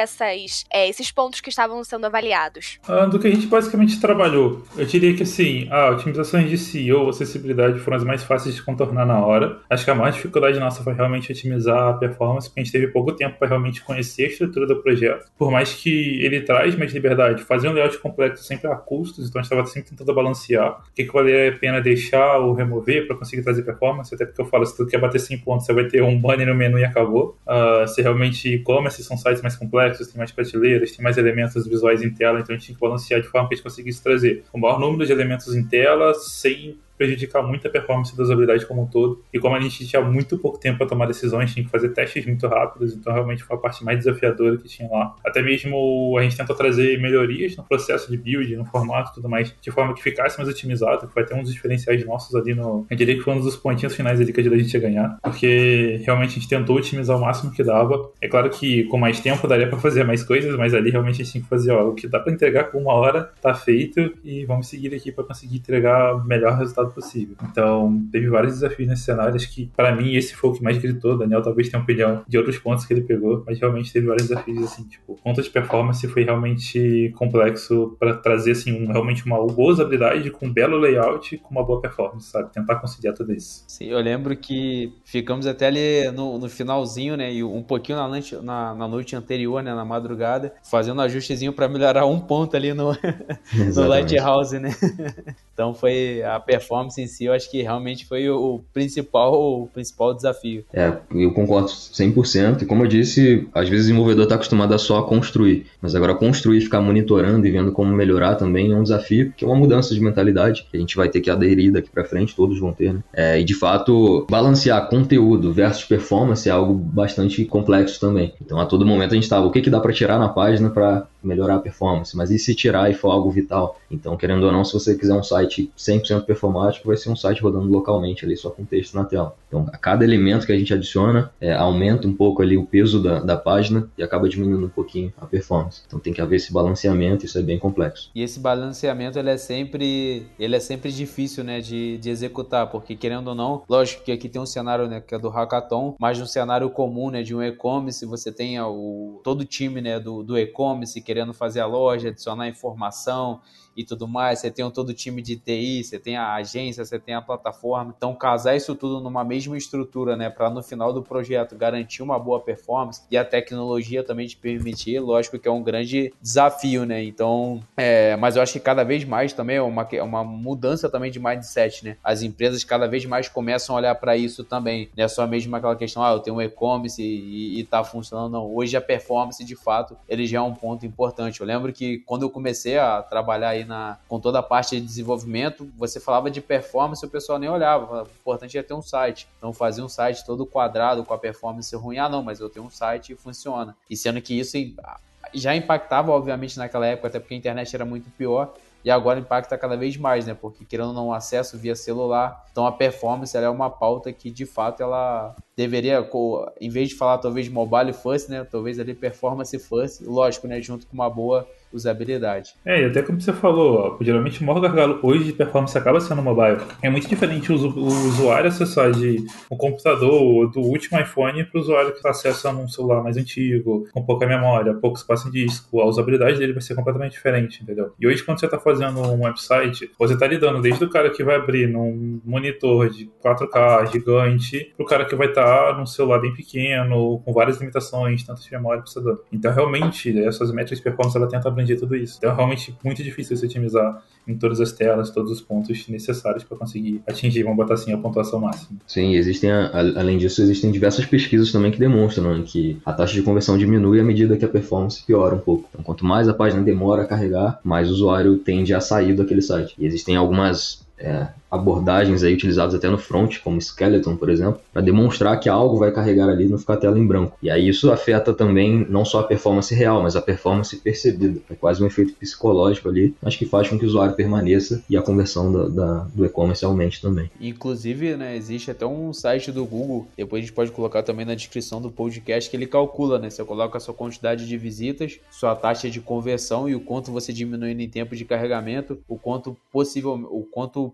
S1: esses pontos que estavam sendo avaliados?
S4: Do que a gente basicamente trabalhou, eu diria que assim, otimizações de SEO, acessibilidade foram as mais fáceis de contornar na hora. Acho que a maior dificuldade nossa foi realmente otimizar a performance, porque a gente teve pouco tempo para realmente conhecer a estrutura do projeto. Por mais que ele traz mais liberdade, fazer um layout complexo sempre há custos, então a gente estava sempre tentando balancear o que valeria a pena deixar ou remover para conseguir trazer performance, até porque eu falo, se tu quer bater 100 pontos, você vai ter um banner no menu e acabou. Se realmente e-commerce são sites mais complexos, tem mais prateleiras, tem mais elementos visuais em tela, então a gente tinha que balancear de forma que a gente conseguisse trazer o maior número de elementos em tela sem prejudicar muito a performance da usabilidade como um todo. E como a gente tinha muito pouco tempo para tomar decisões, tinha que fazer testes muito rápidos, então realmente foi a parte mais desafiadora que tinha lá. Até mesmo a gente tentou trazer melhorias no processo de build, no formato e tudo mais, de forma que ficasse mais otimizado, que foi até um dos diferenciais nossos ali eu diria que foi um dos pontinhos finais ali que a gente ia ganhar, porque realmente a gente tentou otimizar o máximo que dava. É claro que com mais tempo daria para fazer mais coisas, mas ali realmente a gente tinha que fazer, o que dá para entregar com 1 hora tá feito e vamos seguir aqui para conseguir entregar o melhor resultado possível. Então, teve vários desafios nesse cenário. Acho que, para mim, esse foi o que mais gritou. O Daniel talvez tenha opinião de outros pontos que ele pegou, mas realmente teve vários desafios, assim, tipo, ponto de performance foi realmente complexo para trazer, assim, realmente uma boa usabilidade com um belo layout, com uma boa performance, sabe? Tentar conciliar tudo isso.
S2: Sim, eu lembro que ficamos até ali no finalzinho, né, e um pouquinho na noite anterior, né, na madrugada, fazendo um ajustezinho para melhorar um ponto ali no Lighthouse, né? Então foi a performance em si, eu acho que realmente foi o principal desafio.
S3: Eu concordo 100%, e como eu disse, às vezes o desenvolvedor está acostumado a só construir, mas agora construir, ficar monitorando e vendo como melhorar também é um desafio, que é uma mudança de mentalidade, que a gente vai ter que aderir daqui para frente, todos vão ter, né? E de fato, balancear conteúdo versus performance é algo bastante complexo também. Então a todo momento a gente estava, o que dá para tirar na página para melhorar a performance, mas e se tirar e for algo vital? Então, querendo ou não, se você quiser um site 100% performático, vai ser um site rodando localmente ali, só com texto na tela. Então, a cada elemento que a gente adiciona, aumenta um pouco ali o peso da página e acaba diminuindo um pouquinho a performance. Então, tem que haver esse balanceamento, isso é bem complexo.
S2: E esse balanceamento, ele é sempre difícil, né, de executar, porque querendo ou não, lógico que aqui tem um cenário, né, que é do Hackathon, mas um cenário comum, né, de um e-commerce, você tem todo o time, né, do e-commerce querendo fazer a loja, adicionar informação e tudo mais, você tem todo o time de TI, você tem a agência, você tem a plataforma, então casar isso tudo numa mesma estrutura, né, para no final do projeto garantir uma boa performance e a tecnologia também te permitir, lógico que é um grande desafio, né, então, mas eu acho que cada vez mais também é uma mudança também de mindset, né, as empresas cada vez mais começam a olhar para isso também, não é só mesmo aquela questão, eu tenho um e-commerce e tá funcionando, não, hoje a performance de fato, ele já é um ponto importante. Eu lembro que quando eu comecei a trabalhar aí com toda a parte de desenvolvimento, você falava de performance e o pessoal nem olhava. O importante é ter um site. Então fazia um site todo quadrado com a performance ruim. Não, mas eu tenho um site e funciona. E sendo que isso já impactava, obviamente, naquela época, até porque a internet era muito pior. E agora impacta cada vez mais, né? Porque querendo ou não, acesso via celular. Então a performance ela é uma pauta que, de fato, ela deveria, em vez de falar talvez mobile first, né? Talvez ali performance first, lógico, né? Junto com uma boa usabilidade.
S4: E até como você falou, geralmente o maior gargalo hoje de performance acaba sendo mobile. É muito diferente o usuário acessar de um computador do último iPhone para o usuário que está acessando um celular mais antigo, com pouca memória, pouco espaço em disco. A usabilidade dele vai ser completamente diferente, entendeu? E hoje, quando você está fazendo um website, você está lidando desde o cara que vai abrir num monitor de 4K gigante, para o cara que vai estar rodar num celular bem pequeno, com várias limitações, tanto de memória e processador. Então, realmente, essas métricas de performance, ela tenta abranger tudo isso. Então, é realmente muito difícil você otimizar em todas as telas, todos os pontos necessários para conseguir atingir, vamos botar assim, a pontuação máxima.
S3: Sim, além disso, existem diversas pesquisas também que demonstram, né, que a taxa de conversão diminui à medida que a performance piora um pouco. Então, quanto mais a página demora a carregar, mais o usuário tende a sair daquele site. E existem algumas abordagens aí utilizadas até no front, como Skeleton, por exemplo, para demonstrar que algo vai carregar ali e não ficar a tela em branco. E aí isso afeta também não só a performance real, mas a performance percebida. É quase um efeito psicológico ali, mas que faz com que o usuário permaneça e a conversão do e-commerce aumente também.
S2: Inclusive, né, existe até um site do Google, depois a gente pode colocar também na descrição do podcast, que ele calcula, né? Você coloca a sua quantidade de visitas, sua taxa de conversão e o quanto você diminui em tempo de carregamento, o quanto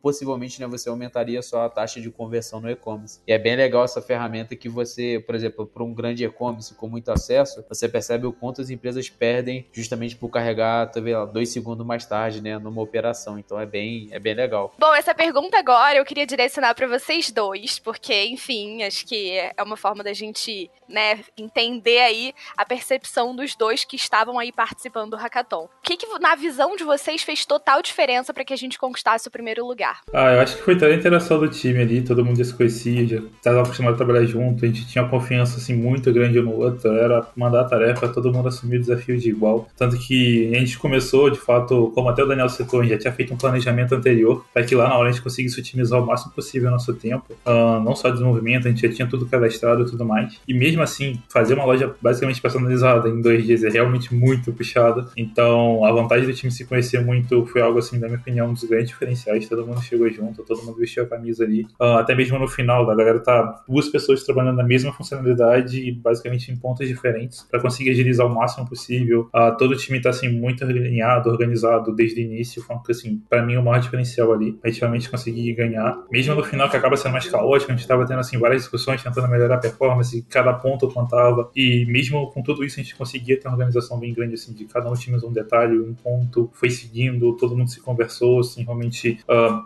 S2: possivelmente, né, você aumentaria a sua taxa de conversão no e-commerce. E é bem legal essa ferramenta que você, por exemplo, para um grande e-commerce com muito acesso, você percebe o quanto as empresas perdem justamente por carregar, 2 segundos mais tarde, né, numa operação. Então é bem legal.
S1: Bom, essa pergunta agora eu queria direcionar para vocês dois, porque, enfim, acho que é uma forma da gente, né, entender aí a percepção dos dois que estavam aí participando do Hackathon. O que na visão de vocês fez total diferença para que a gente conquistasse o primeiro lugar?
S4: Eu acho que foi toda a interação do time ali, todo mundo já se conhecia, já estava acostumado a trabalhar junto, a gente tinha uma confiança assim, muito grande um no outro, era mandar a tarefa, todo mundo assumir o desafio de igual. Tanto que a gente começou, de fato, como até o Daniel citou, a gente já tinha feito um planejamento anterior, para que lá na hora a gente conseguisse otimizar o máximo possível o nosso tempo, não só desenvolvimento, a gente já tinha tudo cadastrado e tudo mais. E mesmo assim, fazer uma loja basicamente personalizada em 2 dias é realmente muito puxado. Então, a vantagem do time se conhecer muito foi algo, assim, na minha opinião, um dos grandes diferenciais. Todo mundo chegou junto, todo mundo vestiu a camisa ali. Até mesmo no final, a galera tá 2 pessoas trabalhando na mesma funcionalidade e basicamente em pontos diferentes para conseguir agilizar o máximo possível. Todo o time tá, assim, muito alinhado, organizado desde o início. Foi, assim, para mim, o maior diferencial ali. A gente realmente conseguir ganhar. Mesmo no final, que acaba sendo mais caótico, a gente tava tendo, assim, várias discussões, tentando melhorar a performance, cada ponto contava. E mesmo com tudo isso, a gente conseguia ter uma organização bem grande, assim, de cada um otimizou um detalhe, um ponto foi seguindo, todo mundo se conversou, assim, realmente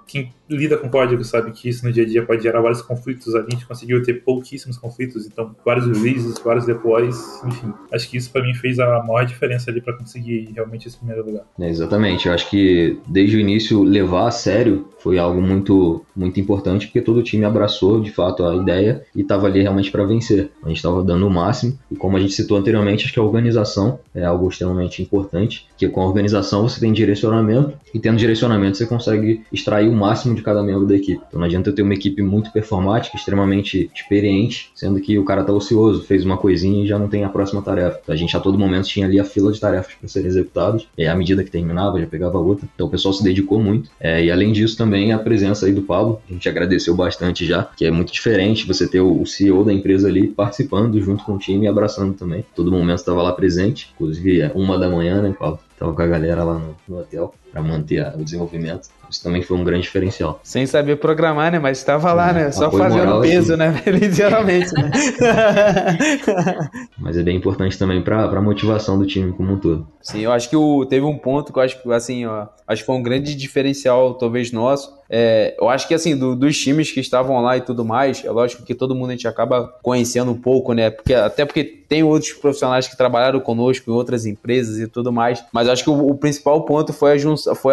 S4: quem lida com código sabe que isso no dia a dia pode gerar vários conflitos. A gente conseguiu ter pouquíssimos conflitos, então vários releases, vários deploys, enfim. Acho que isso para mim fez a maior diferença ali para conseguir realmente esse primeiro lugar.
S3: Exatamente, eu acho que desde o início levar a sério foi algo muito, muito importante, porque todo o time abraçou de fato a ideia e estava ali realmente para vencer. A gente estava dando o máximo e, como a gente citou anteriormente, acho que a organização é algo extremamente importante, que com a organização você tem direcionamento e tendo direcionamento você consegue extrair o máximo de cada membro da equipe. Então não adianta eu ter uma equipe muito performática, extremamente experiente, sendo que o cara tá ocioso, fez uma coisinha e já não tem a próxima tarefa. Então a gente a todo momento tinha ali a fila de tarefas para serem executadas, e à medida que terminava já pegava outra. Então o pessoal se dedicou muito. E além disso também a presença aí do Pablo, a gente agradeceu bastante já, que é muito diferente você ter o CEO da empresa ali participando junto com o time e abraçando também. Todo momento estava lá presente, inclusive 1 da manhã, né, Pablo? Tava com a galera lá no hotel para manter o desenvolvimento. Isso também foi um grande diferencial.
S2: Sem saber programar, né? Mas estava lá, né? Só fazendo
S3: moral,
S2: peso,
S3: assim,
S2: né? Literalmente, né?
S3: Mas é bem importante também para a motivação do time como um todo.
S2: Sim, eu acho que teve um ponto que eu acho que, assim, acho que foi um grande diferencial, talvez, nosso. Eu acho que, assim, dos times que estavam lá e tudo mais, é lógico que todo mundo a gente acaba conhecendo um pouco, né? Até porque tem outros profissionais que trabalharam conosco em outras empresas e tudo mais, mas acho que o principal ponto foi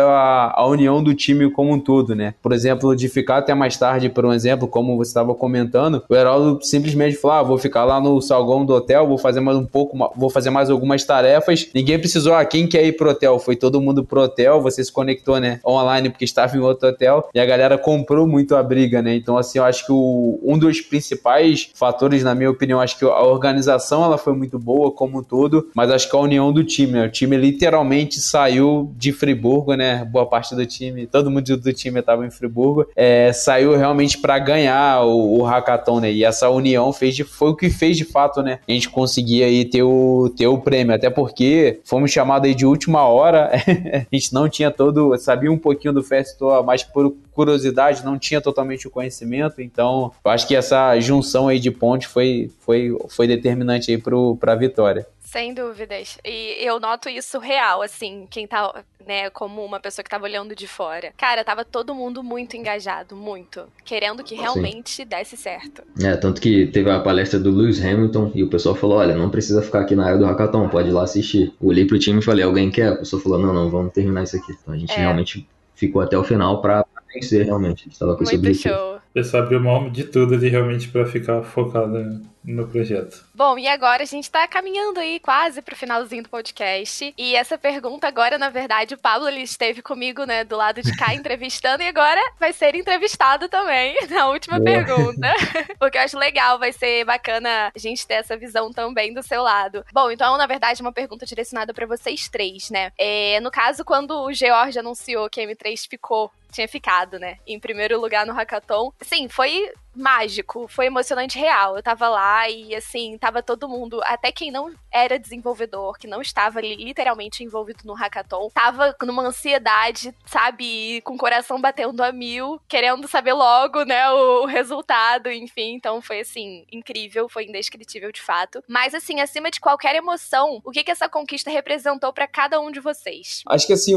S2: a união do time como um todo, né? Por exemplo, de ficar até mais tarde, por um exemplo, como você estava comentando, o Heraldo simplesmente falou, vou ficar lá no salão do hotel, vou fazer mais algumas tarefas. Ninguém precisou, quem quer ir pro hotel? Foi todo mundo pro hotel, você se conectou, né, online porque estava em outro hotel, e a galera comprou muito a briga, né? Então, assim, eu acho que um dos principais fatores, na minha opinião, acho que a organização, ela foi muito boa como um todo, mas acho que a união do time, né? O time literalmente saiu de Friburgo, né? Boa parte do time, todo mundo do time estava em Friburgo, saiu realmente para ganhar o Hackathon, né? E essa união foi o que fez de fato, né? A gente conseguia aí ter o prêmio, até porque fomos chamados aí de última hora, a gente não tinha sabia um pouquinho do Fast Store, mas por por curiosidade, não tinha totalmente o conhecimento, então eu acho que essa junção aí de pontos foi determinante aí pra vitória.
S1: Sem dúvidas. E eu noto isso real, assim, quem tá, né, como uma pessoa que tava olhando de fora. Cara, tava todo mundo muito engajado, muito. Querendo que realmente desse certo.
S3: Tanto que teve a palestra do Lewis Hamilton e o pessoal falou, olha, não precisa ficar aqui na área do hackathon, pode ir lá assistir. Eu olhei pro time e falei, alguém quer? A pessoa falou, não, vamos terminar isso aqui. Então a gente realmente ficou até o final pra vencer, realmente. A gente tava com esse objetivo.
S1: Muito show.
S4: Eu só abri mão de tudo ali realmente pra ficar focado no projeto.
S1: Bom, e agora a gente tá caminhando aí quase pro finalzinho do podcast. E essa pergunta agora, na verdade, o Pablo ele esteve comigo, né, do lado de cá entrevistando e agora vai ser entrevistado também na última pergunta. Porque eu acho legal, vai ser bacana a gente ter essa visão também do seu lado. Bom, então, na verdade, uma pergunta direcionada pra vocês três, né? No caso, quando o George anunciou que a M3 tinha ficado, né, em primeiro lugar no Hackathon. Sim, foi mágico, foi emocionante real. Eu tava lá e, assim, tava todo mundo, até quem não era desenvolvedor, que não estava ali literalmente envolvido no Hackathon, tava numa ansiedade, sabe, com o coração batendo a 1000, querendo saber logo, né, o resultado, enfim. Então foi, assim, incrível, foi indescritível de fato. Mas, assim, acima de qualquer emoção, o que essa conquista representou pra cada um de vocês?
S2: Acho que, assim,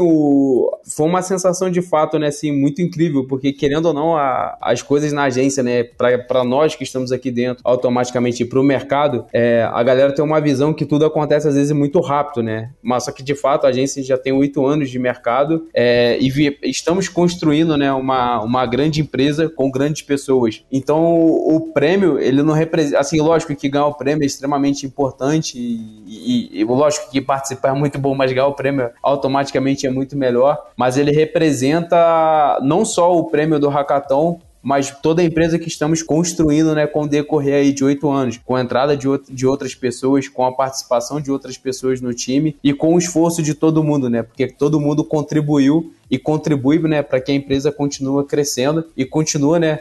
S2: foi uma sensação de fato, né, assim, muito incrível, porque, querendo ou não, as coisas na agência, né, para nós que estamos aqui dentro, automaticamente para o mercado, a galera tem uma visão que tudo acontece às vezes muito rápido, né? Mas só que de fato a agência já tem 8 anos de mercado e estamos construindo, né, uma grande empresa com grandes pessoas. Então o prêmio, ele não representa, assim, lógico que ganhar o prêmio é extremamente importante e lógico que participar é muito bom, mas ganhar o prêmio automaticamente é muito melhor, mas ele representa não só o prêmio do Hackathon, mas toda a empresa que estamos construindo, né, com o decorrer aí de 8 anos, com a entrada de outras pessoas, com a participação de outras pessoas no time e com o esforço de todo mundo, né, porque todo mundo contribuiu e contribui, né, para que a empresa continue crescendo e continue, né,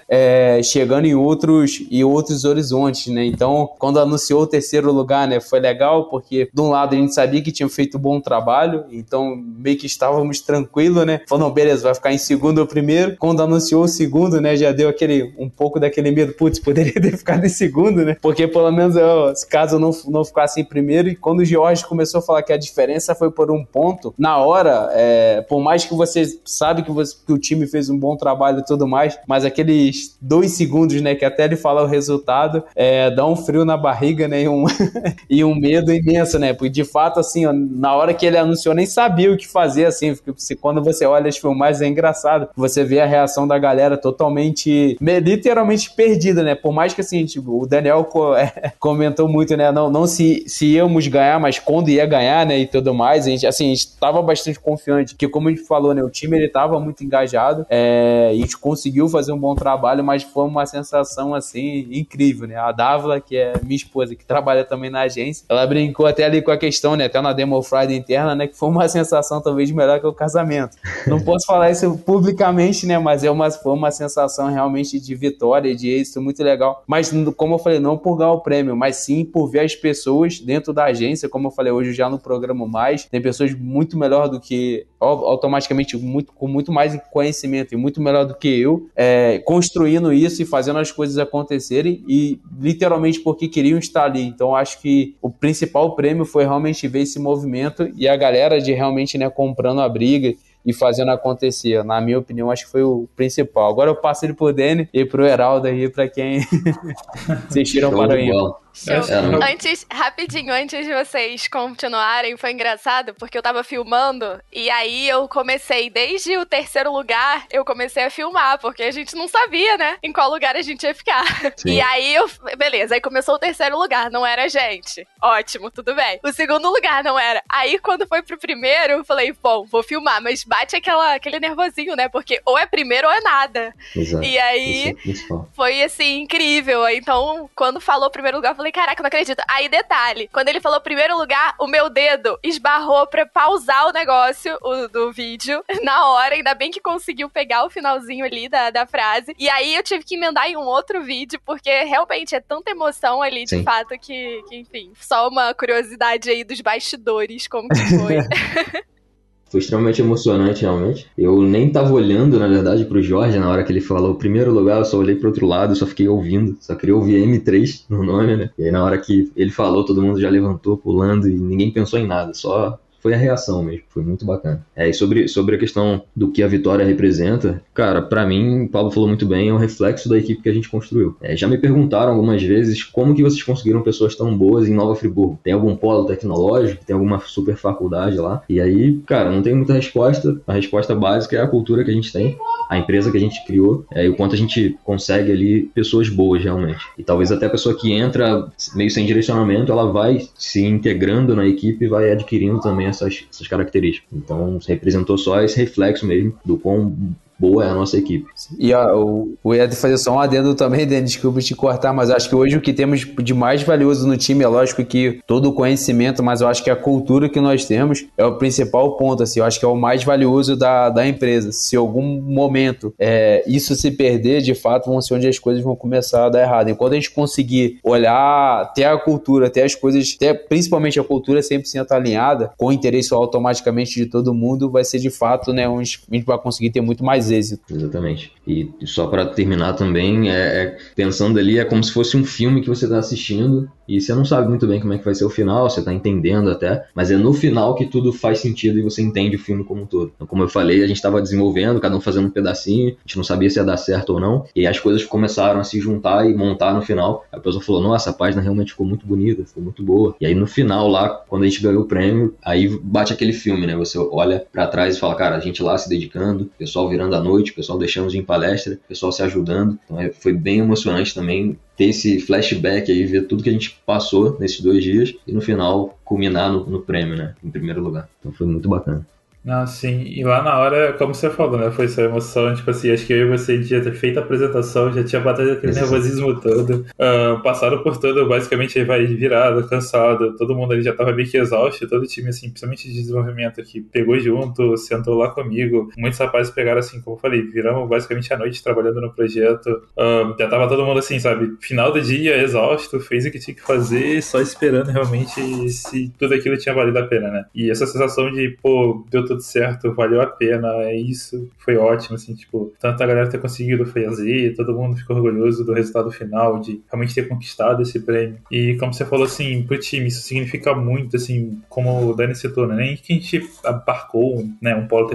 S2: chegando em outros horizontes, né. Então, quando anunciou o terceiro lugar, né, foi legal, porque de um lado a gente sabia que tinha feito um bom trabalho, então meio que estávamos tranquilos, né, falando, beleza, vai ficar em segundo ou primeiro. Quando anunciou o segundo, né, já deu um pouco daquele medo, putz, poderia ter ficado em segundo, né, porque pelo menos caso eu não ficasse em primeiro. E quando o George começou a falar que a diferença foi por um ponto, na hora, por mais que você sabe que o time fez um bom trabalho e tudo mais, mas aqueles 2 segundos, né, que até ele falar o resultado, dá um frio na barriga, né, e um medo imenso, né, porque de fato, assim, ó, na hora que ele anunciou, nem sabia o que fazer, assim, porque quando você olha as filmagens é engraçado, você vê a reação da galera totalmente, literalmente perdida, né, por mais que, assim, tipo, o Daniel comentou muito, né, não se íamos ganhar, mas quando ia ganhar, né, e tudo mais, a gente estava bastante confiante, que como a gente falou, né, o time ele estava muito engajado, a gente conseguiu fazer um bom trabalho, mas foi uma sensação assim incrível, né? A Dávila, que é minha esposa, que trabalha também na agência, ela brincou até ali com a questão, né, até na Demo Friday interna, né, que foi uma sensação talvez melhor que o casamento. Não posso falar isso publicamente, né, mas foi uma sensação realmente de vitória, de êxito muito legal, mas como eu falei, não por ganhar o prêmio, mas sim por ver as pessoas dentro da agência, como eu falei hoje já no programa mais, tem pessoas muito melhor do que, automaticamente com muito mais conhecimento e muito melhor do que eu, construindo isso e fazendo as coisas acontecerem e literalmente porque queriam estar ali. Então acho que o principal prêmio foi realmente ver esse movimento e a galera de realmente, né, comprando a briga e fazendo acontecer. Na minha opinião, acho que foi o principal. Agora eu passo ele pro Dani e pro Heraldo aí, pra quem assistiram para o ímpar.
S1: Rapidinho, antes de vocês continuarem, foi engraçado, porque eu tava filmando, e aí eu comecei, desde o terceiro lugar, eu comecei a filmar, porque a gente não sabia, né, em qual lugar a gente ia ficar. Sim. E aí, beleza, aí começou o terceiro lugar, não era a gente. Ótimo, tudo bem. O segundo lugar não era. Aí, quando foi pro primeiro, eu falei, bom, vou filmar, mas bate aquele nervosinho, né, porque ou é primeiro ou é nada.
S3: Exato.
S1: E aí, foi, assim, incrível. Então, quando falou primeiro lugar, eu falei, caraca, não acredito. Aí, detalhe, quando ele falou primeiro lugar, o meu dedo esbarrou pra pausar o negócio do vídeo na hora, ainda bem que conseguiu pegar o finalzinho ali da frase, e aí eu tive que emendar em um outro vídeo, porque realmente é tanta emoção ali, de fato, que, enfim, só uma curiosidade aí dos bastidores, como que foi.
S3: Foi extremamente emocionante, realmente. Eu nem tava olhando, na verdade, pro Jorge na hora que ele falou o primeiro lugar, eu só olhei pro outro lado, só fiquei ouvindo. Só queria ouvir M3 no nome, né? E aí na hora que ele falou, todo mundo já levantou, pulando, e ninguém pensou em nada, só foi a reação mesmo, foi muito bacana. E sobre a questão do que a vitória representa, cara, pra mim, o Pablo falou muito bem, é um reflexo da equipe que a gente construiu. Já me perguntaram algumas vezes como que vocês conseguiram pessoas tão boas em Nova Friburgo. Tem algum polo tecnológico, tem alguma super faculdade lá? E aí, cara, não tem muita resposta. A resposta básica é a cultura que a gente tem, a empresa que a gente criou, e o quanto a gente consegue ali pessoas boas realmente. E talvez até a pessoa que entra meio sem direcionamento, ela vai se integrando na equipe e vai adquirindo também essas características. Então, representou só esse reflexo mesmo do quão boa é a nossa equipe.
S2: E o Ed fazer só um adendo também, Denis, desculpa te cortar, mas acho que hoje o que temos de mais valioso no time, é lógico que todo o conhecimento, mas eu acho que a cultura que nós temos é o principal ponto, assim, eu acho que é o mais valioso da empresa. Se em algum momento isso se perder, de fato, vão ser onde as coisas vão começar a dar errado. Enquanto a gente conseguir olhar, ter a cultura, ter as coisas, principalmente a cultura 100% alinhada, com o interesse automaticamente de todo mundo, vai ser de fato, né, onde a gente vai conseguir ter muito mais êxito.
S3: Exatamente. E só para terminar também, pensando ali, é como se fosse um filme que você está assistindo e você não sabe muito bem como é que vai ser o final, você está entendendo até, mas é no final que tudo faz sentido e você entende o filme como um todo. Então, como eu falei, a gente estava desenvolvendo, cada um fazendo um pedacinho, a gente não sabia se ia dar certo ou não, e aí as coisas começaram a se juntar e montar no final. A pessoa falou, nossa, a página realmente ficou muito bonita, ficou muito boa. E aí no final lá, quando a gente ganhou o prêmio, aí bate aquele filme, né? Você olha para trás e fala, cara, a gente lá se dedicando, o pessoal virando à noite, o pessoal deixando de ir em palestra, o pessoal se ajudando. Então foi bem emocionante também ter esse flashback aí, ver tudo que a gente passou nesses 2 dias e no final culminar no prêmio, né? Em primeiro lugar. Então foi muito bacana.
S4: Não, sim, e lá na hora, como você falou, né, foi essa emoção, tipo assim, acho que eu e você já ter feito a apresentação, já tinha batido aquele nervosismo todo, passaram por todo, basicamente, aí vai virado, cansado, todo mundo ali já tava meio que exausto, todo o time, assim, principalmente de desenvolvimento que pegou junto, sentou lá comigo, muitos rapazes pegaram, assim, como eu falei, viramos basicamente a noite trabalhando no projeto, já tava todo mundo, assim, sabe, final do dia, exausto, fez o que tinha que fazer, só esperando realmente se tudo aquilo tinha valido a pena, né, e essa sensação de, pô, deu tudo certo, valeu a pena, isso foi ótimo, assim, tipo, tanto a galera ter conseguido fazer, todo mundo ficou orgulhoso do resultado final, de realmente ter conquistado esse prêmio. E como você falou, assim, pro time, isso significa muito, assim, como o Dani citou, né, nem que a gente abarcou, né, um polo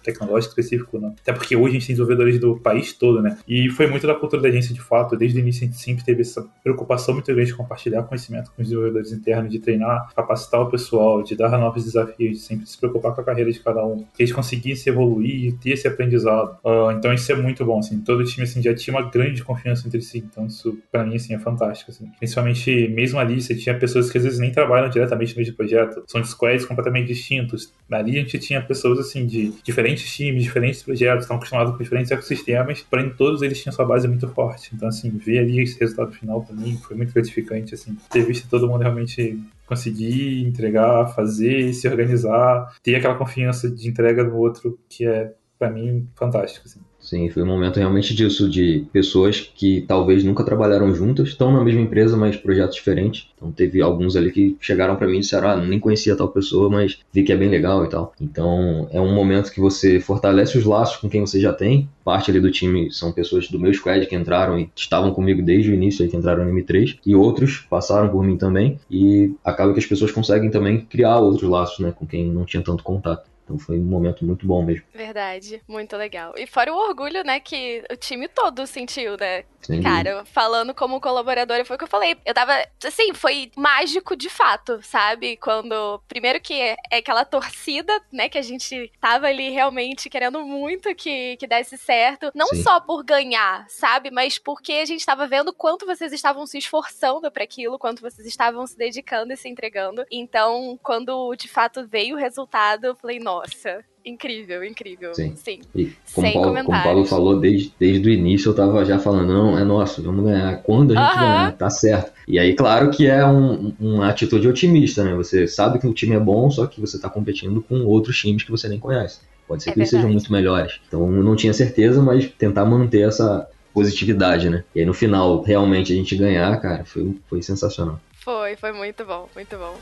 S4: tecnológico específico, não. Até porque hoje a gente tem desenvolvedores do país todo, né, e foi muito da cultura da agência, de fato, desde o início a gente sempre teve essa preocupação muito grande de compartilhar conhecimento com os desenvolvedores internos, de treinar, capacitar o pessoal, de dar novos desafios, de sempre se preocupar com a carreira de cada um, que eles conseguissem evoluir e ter esse aprendizado. Então isso é muito bom, assim, todo o time, assim, já tinha uma grande confiança entre si, então isso pra mim, assim, é fantástico, assim. Principalmente, mesmo ali, você tinha pessoas que às vezes nem trabalham diretamente no mesmo projeto, são de squads completamente distintos. Ali a gente tinha pessoas, assim, de diferentes times, diferentes projetos, estão acostumados com diferentes ecossistemas, porém todos eles tinham sua base muito forte. Então, assim, ver ali esse resultado final pra mim foi muito gratificante, assim, ter visto todo mundo realmente conseguir entregar, fazer, se organizar, ter aquela confiança de entrega no outro, que é, pra mim, fantástico, assim.
S3: Sim, foi um momento realmente disso, de pessoas que talvez nunca trabalharam juntas, estão na mesma empresa, mas projetos diferentes. Então teve alguns ali que chegaram pra mim e disseram, nem conhecia tal pessoa, mas vi que é bem legal e tal. Então é um momento que você fortalece os laços com quem você já tem. Parte ali do time são pessoas do meu squad que entraram e estavam comigo desde o início, aí que entraram no M3, e outros passaram por mim também, e acaba que as pessoas conseguem também criar outros laços, né, com quem não tinha tanto contato. Então foi um momento muito bom mesmo.
S1: Verdade, muito legal. E fora o orgulho, né, que o time todo sentiu, né?
S3: Sim.
S1: Cara, falando como colaboradora, foi o que eu falei. Eu tava, assim, foi mágico de fato, sabe? Quando, primeiro que é aquela torcida, né, que a gente tava ali realmente querendo muito que desse certo. Não
S3: Sim.
S1: só por ganhar, sabe? Mas porque a gente tava vendo quanto vocês estavam se esforçando pra aquilo, quanto vocês estavam se dedicando e se entregando. Então, quando de fato veio o resultado, eu falei, nossa, incrível, incrível.
S3: Sim.
S1: Sim.
S3: E
S1: Sem
S3: como o Paulo falou, desde o início eu tava já falando, não, é nosso, vamos ganhar. Quando a gente ganhar, tá certo. E aí, claro que é uma atitude otimista, né? Você sabe que o time é bom, só que você tá competindo com outros times que você nem conhece. Pode ser que eles sejam muito melhores. Então, eu não tinha certeza, mas tentar manter essa positividade, né? E aí, no final, realmente a gente ganhar, cara, foi sensacional.
S1: Foi muito bom, muito bom.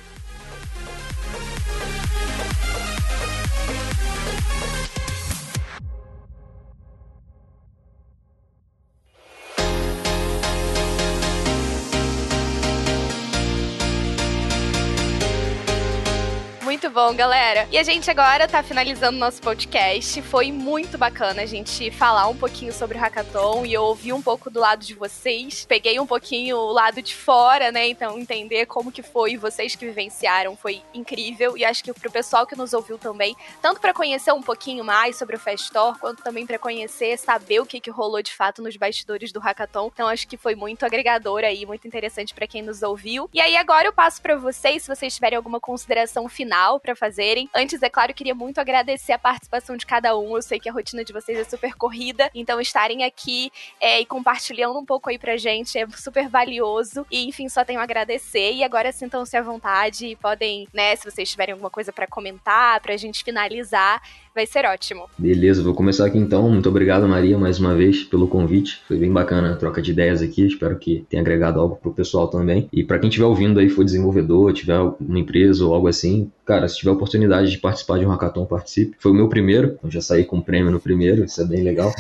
S1: Muito bom, galera. E a gente agora tá finalizando nosso podcast. Foi muito bacana a gente falar um pouquinho sobre o Hackathon e eu ouvi um pouco do lado de vocês. Peguei um pouquinho o lado de fora, né? Então, entender como que foi, vocês que vivenciaram, foi incrível. E acho que pro pessoal que nos ouviu também, tanto para conhecer um pouquinho mais sobre o Festor, quanto também para conhecer, saber o que rolou de fato nos bastidores do Hackathon. Então, acho que foi muito agregador aí, muito interessante para quem nos ouviu. E aí, agora eu passo para vocês, se vocês tiverem alguma consideração final para fazerem. Antes, é claro, eu queria muito agradecer a participação de cada um. Eu sei que a rotina de vocês é super corrida, então estarem aqui e compartilhando um pouco aí pra gente é super valioso. E, enfim, só tenho a agradecer. E agora sintam-se à vontade e podem, né, se vocês tiverem alguma coisa para comentar, pra gente finalizar, vai ser ótimo.
S3: Beleza, vou começar aqui então. Muito obrigado, Maria, mais uma vez pelo convite. Foi bem bacana a troca de ideias aqui. Espero que tenha agregado algo pro pessoal também. E para quem estiver ouvindo aí, for desenvolvedor, tiver uma empresa ou algo assim, cara, se tiver oportunidade de participar de um hackathon, participe. Foi o meu primeiro, eu já saí com prêmio no primeiro, isso é bem legal.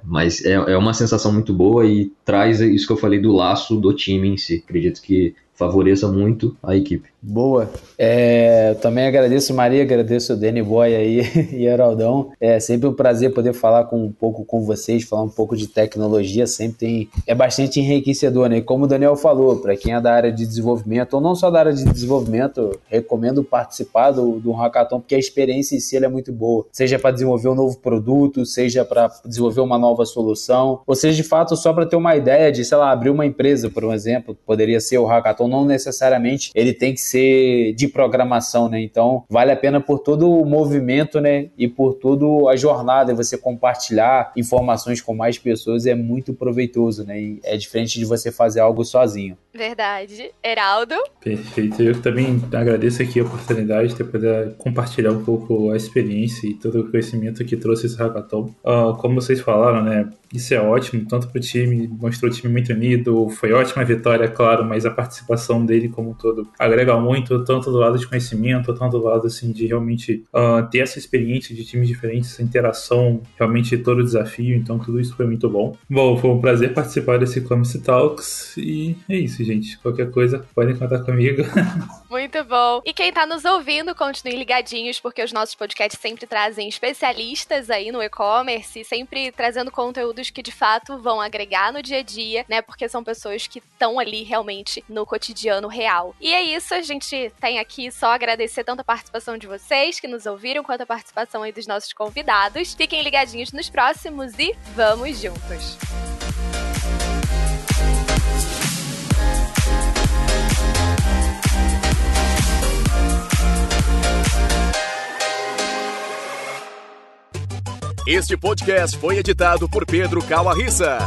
S3: Mas é uma sensação muito boa e traz isso que eu falei do laço do time em si. Acredito que favoreça muito a equipe.
S2: Boa. Eu também agradeço, Maria, agradeço o Danny Boy aí e Heraldão. É sempre um prazer poder falar um pouco com vocês, falar um pouco de tecnologia, sempre é bastante enriquecedor, né? E como o Daniel falou, para quem é da área de desenvolvimento, ou não só da área de desenvolvimento, recomendo participar do Hackathon, porque a experiência em si é muito boa. Seja para desenvolver um novo produto, seja para desenvolver uma nova solução, ou seja, de fato, só para ter uma ideia de, sei lá, abrir uma empresa, por um exemplo, poderia ser o Hackathon, não necessariamente ele tem que ser de programação, né? Então, vale a pena por todo o movimento, né? E por toda a jornada, você compartilhar informações com mais pessoas é muito proveitoso, né? E é diferente de você fazer algo sozinho.
S1: Verdade. Heraldo?
S4: Perfeito. Eu também agradeço aqui a oportunidade de poder compartilhar um pouco a experiência e todo o conhecimento que trouxe esse hackathon. Como vocês falaram, né? Isso é ótimo, tanto para o time, mostrou o time muito unido, foi ótima a vitória, claro, mas a participação dele como um todo agrega muito, tanto do lado de conhecimento, tanto do lado assim, de realmente ter essa experiência de times diferentes, essa interação, realmente todo o desafio, então tudo isso foi muito bom. Bom, foi um prazer participar desse Commerce Talks e é isso, gente. Qualquer coisa, podem contar comigo.
S1: Muito bom. E quem tá nos ouvindo, continuem ligadinhos, porque os nossos podcasts sempre trazem especialistas aí no e-commerce, sempre trazendo conteúdos que de fato vão agregar no dia a dia, né? Porque são pessoas que estão ali realmente no cotidiano real. E é isso, a gente tem aqui só agradecer tanto a participação de vocês que nos ouviram, quanto a participação aí dos nossos convidados. Fiquem ligadinhos nos próximos e vamos juntos!
S5: Este podcast foi editado por Pedro Calarissa.